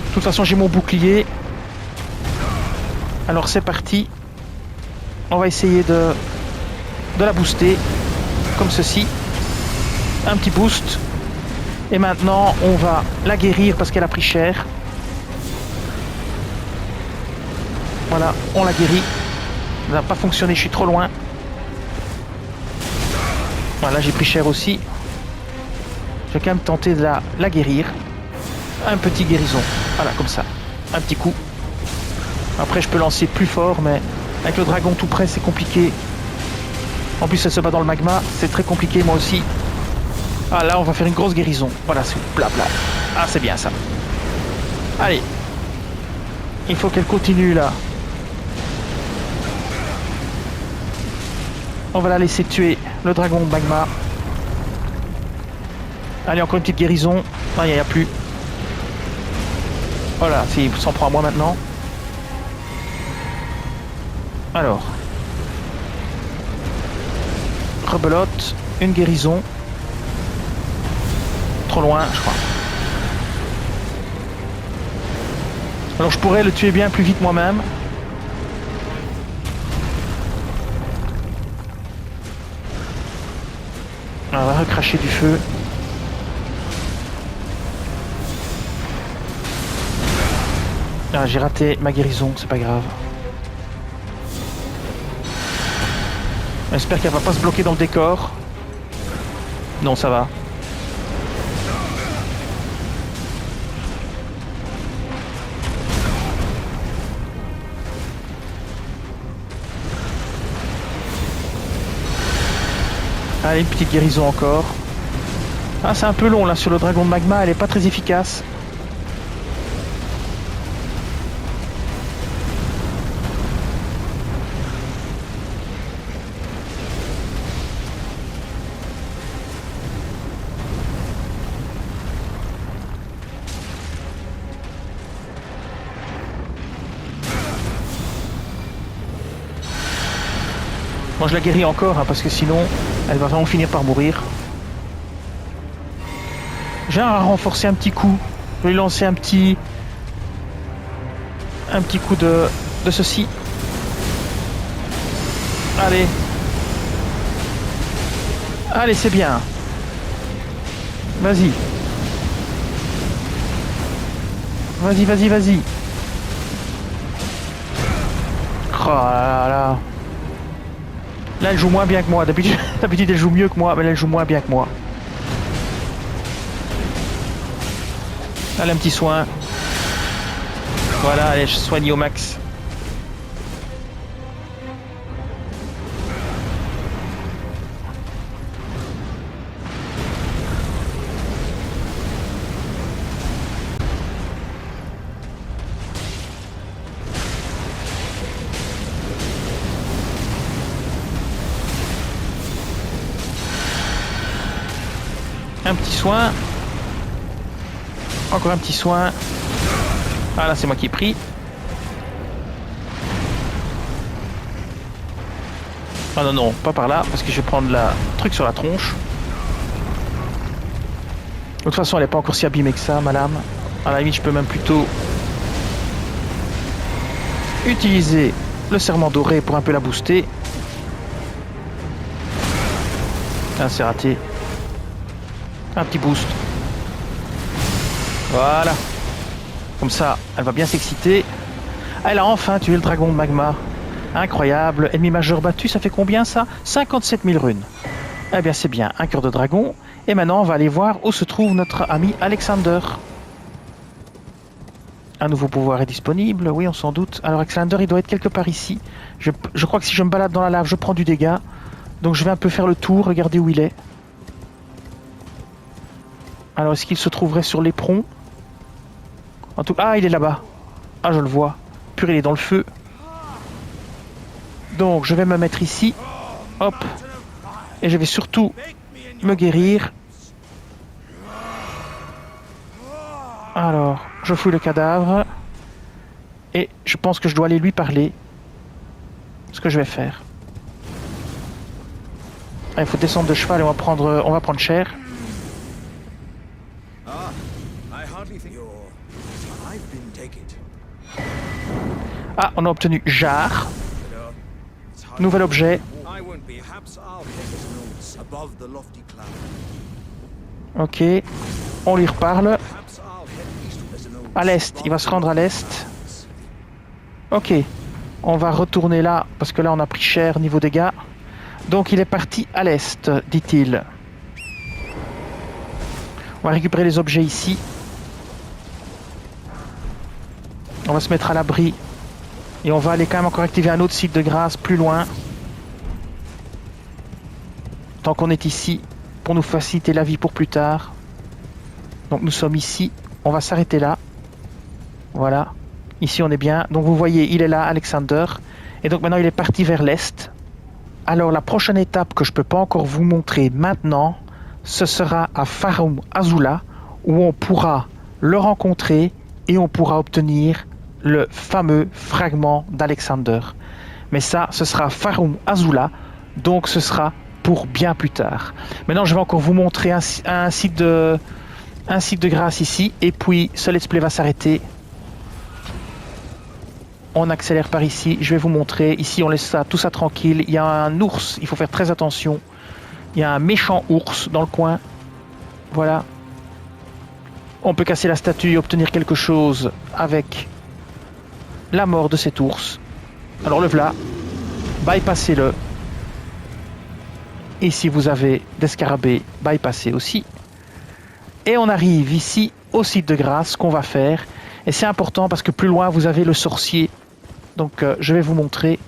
De toute façon, j'ai mon bouclier. Alors c'est parti. On va essayer de la booster. Comme ceci. Un petit boost. Et maintenant, on va la guérir parce qu'elle a pris cher. Voilà, on l'a guérit. Ça n'a pas fonctionné, je suis trop loin. Voilà, j'ai pris cher aussi. Je vais quand même tenter de la guérir. Un petit guérison. Voilà, comme ça. Un petit coup. Après, je peux lancer plus fort, mais avec le dragon tout près, c'est compliqué. En plus, elle se bat dans le magma. C'est très compliqué, moi aussi. Ah, là, on va faire une grosse guérison. Voilà, c'est blabla. Ah, c'est bien ça. Allez. Il faut qu'elle continue, là. On va la laisser tuer le dragon de magma. Allez, encore une petite guérison. Ah, il n'y a plus. Voilà, il s'en prend à moi maintenant. Alors. Rebelote. Une guérison. Trop loin, je crois. Alors, je pourrais le tuer bien plus vite moi-même. On va recracher du feu. Ah, j'ai raté ma guérison, c'est pas grave. J'espère qu'elle va pas se bloquer dans le décor. Non, ça va. Allez, une petite guérison encore. Ah, c'est un peu long là sur le dragon de magma, elle est pas très efficace. Moi je la guéris encore, hein, parce que sinon elle va vraiment finir par mourir. J'ai à renforcer un petit coup. Je vais lui lancer un petit coup de ceci. Allez. Allez, c'est bien. Vas-y. Vas-y, vas-y, vas-y. Oh là là. Là, elle joue moins bien que moi. D'habitude, elle joue mieux que moi, mais là, elle joue moins bien que moi. Allez, un petit soin. Voilà, allez, je soigne au max. Un petit soin. Encore un petit soin. Ah là, c'est moi qui ai pris. Ah non, non, pas par là, parce que je vais prendre la truc sur la tronche. De toute façon, elle n'est pas encore si abîmée que ça, ma lame. À la limite, je peux même plutôt utiliser le serment doré pour un peu la booster. Ah, c'est raté. Un petit boost. Voilà. Comme ça, elle va bien s'exciter. Elle a enfin tué le dragon de magma. Incroyable. Ennemi majeur battu, ça fait combien ça? 57 000 runes. Eh bien c'est bien, un cœur de dragon. Et maintenant on va aller voir où se trouve notre ami Alexander. Un nouveau pouvoir est disponible, oui on s'en doute. Alors Alexander il doit être quelque part ici. Je crois que si je me balade dans la lave je prends du dégât. Donc je vais un peu faire le tour, regarder où il est. Alors est-ce qu'il se trouverait sur l'éperon? En tout cas, ah il est là-bas. Ah je le vois. Purée il est dans le feu. Donc je vais me mettre ici. Hop. Et je vais surtout me guérir. Alors, je fouille le cadavre. Et je pense que je dois aller lui parler. Ce que je vais faire. Ah, il faut descendre de cheval et on va prendre cher. Ah, on a obtenu Jar. Nouvel objet. Ok. On lui reparle. À l'est. Il va se rendre à l'est. Ok. On va retourner là. Parce que là, on a pris cher niveau dégâts. Donc, il est parti à l'est, dit-il. On va récupérer les objets ici. On va se mettre à l'abri. Et on va aller quand même encore activer un autre site de grâce plus loin. Tant qu'on est ici, pour nous faciliter la vie pour plus tard. Donc nous sommes ici. On va s'arrêter là. Voilà. Ici on est bien. Donc vous voyez, il est là, Alexander. Et donc maintenant il est parti vers l'est. Alors la prochaine étape que je ne peux pas encore vous montrer maintenant, ce sera à Farum Azula, où on pourra le rencontrer et on pourra obtenir le fameux fragment d'Alexander. Mais ça, ce sera Farum Azula, donc ce sera pour bien plus tard. Maintenant, je vais encore vous montrer un site de grâce ici, et puis ce let's play va s'arrêter. On accélère par ici, je vais vous montrer. Ici, on laisse tout ça tranquille. Il y a un ours, il faut faire très attention. Il y a un méchant ours dans le coin. Voilà. On peut casser la statue et obtenir quelque chose avec la mort de cet ours. Alors le voilà. Bypassez-le. Et si vous avez des scarabées, bypassez aussi. Et on arrive ici au site de grâce qu'on va faire. Et c'est important parce que plus loin, vous avez le sorcier. Donc je vais vous montrer.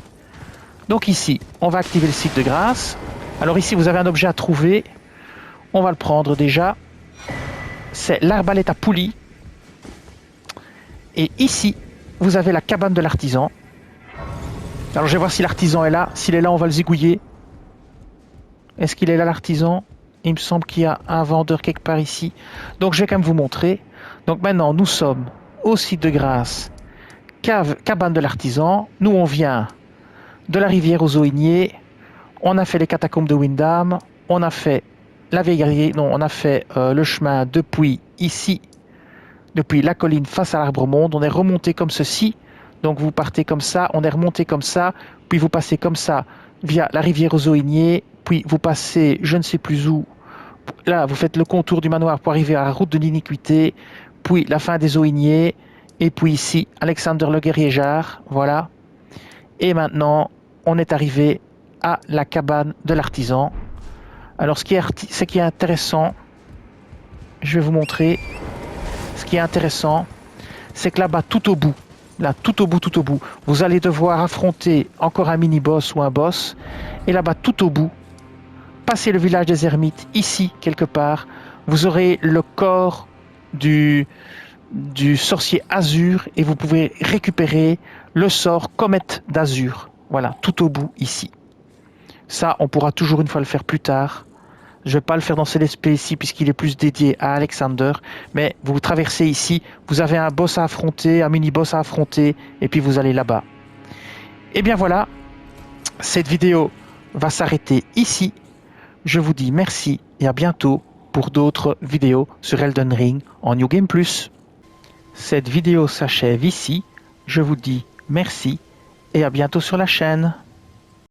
Donc ici, on va activer le site de grâce. Alors ici, vous avez un objet à trouver. On va le prendre déjà. C'est l'arbalète à poulie. Et ici, vous avez la cabane de l'artisan. Alors je vais voir si l'artisan est là. S'il est là, on va le zigouiller. Est-ce qu'il est là, l'artisan? Il me semble qu'il y a un vendeur quelque part ici. Donc je vais quand même vous montrer. Donc maintenant, nous sommes au site de grâce, cabane de l'artisan. Nous, on vient de la rivière aux Oigniers. On a fait les catacombes de Windham. On a fait la vieille guerrier. Non, on a fait le chemin depuis ici, depuis la colline face à l'Arbre Monde. On est remonté comme ceci. Donc vous partez comme ça, on est remonté comme ça, puis vous passez comme ça via la rivière aux Oigniers, puis vous passez je ne sais plus où. Là, vous faites le contour du manoir pour arriver à la route de l'iniquité, puis la fin des Oigniers, et puis ici, Alexander le guerrier Jar, voilà. Et maintenant, on est arrivé à la cabane de l'artisan. Alors, ce qui est intéressant, je vais vous montrer. Ce qui est intéressant, c'est que là-bas, tout au bout, tout au bout, vous allez devoir affronter encore un mini-boss ou un boss. Et là-bas, tout au bout, passez le village des ermites, ici, quelque part, vous aurez le corps du sorcier Azur et vous pouvez récupérer le sort Comète d'Azur. Voilà, tout au bout, ici. Ça, on pourra toujours une fois le faire plus tard. Je ne vais pas le faire dans ce let's play ici puisqu'il est plus dédié à Alexander. Mais vous traversez ici, vous avez un boss à affronter, un mini-boss à affronter, et puis vous allez là-bas. Et bien voilà, cette vidéo va s'arrêter ici. Je vous dis merci et à bientôt pour d'autres vidéos sur Elden Ring en New Game Plus. Cette vidéo s'achève ici. Je vous dis merci et à bientôt sur la chaîne.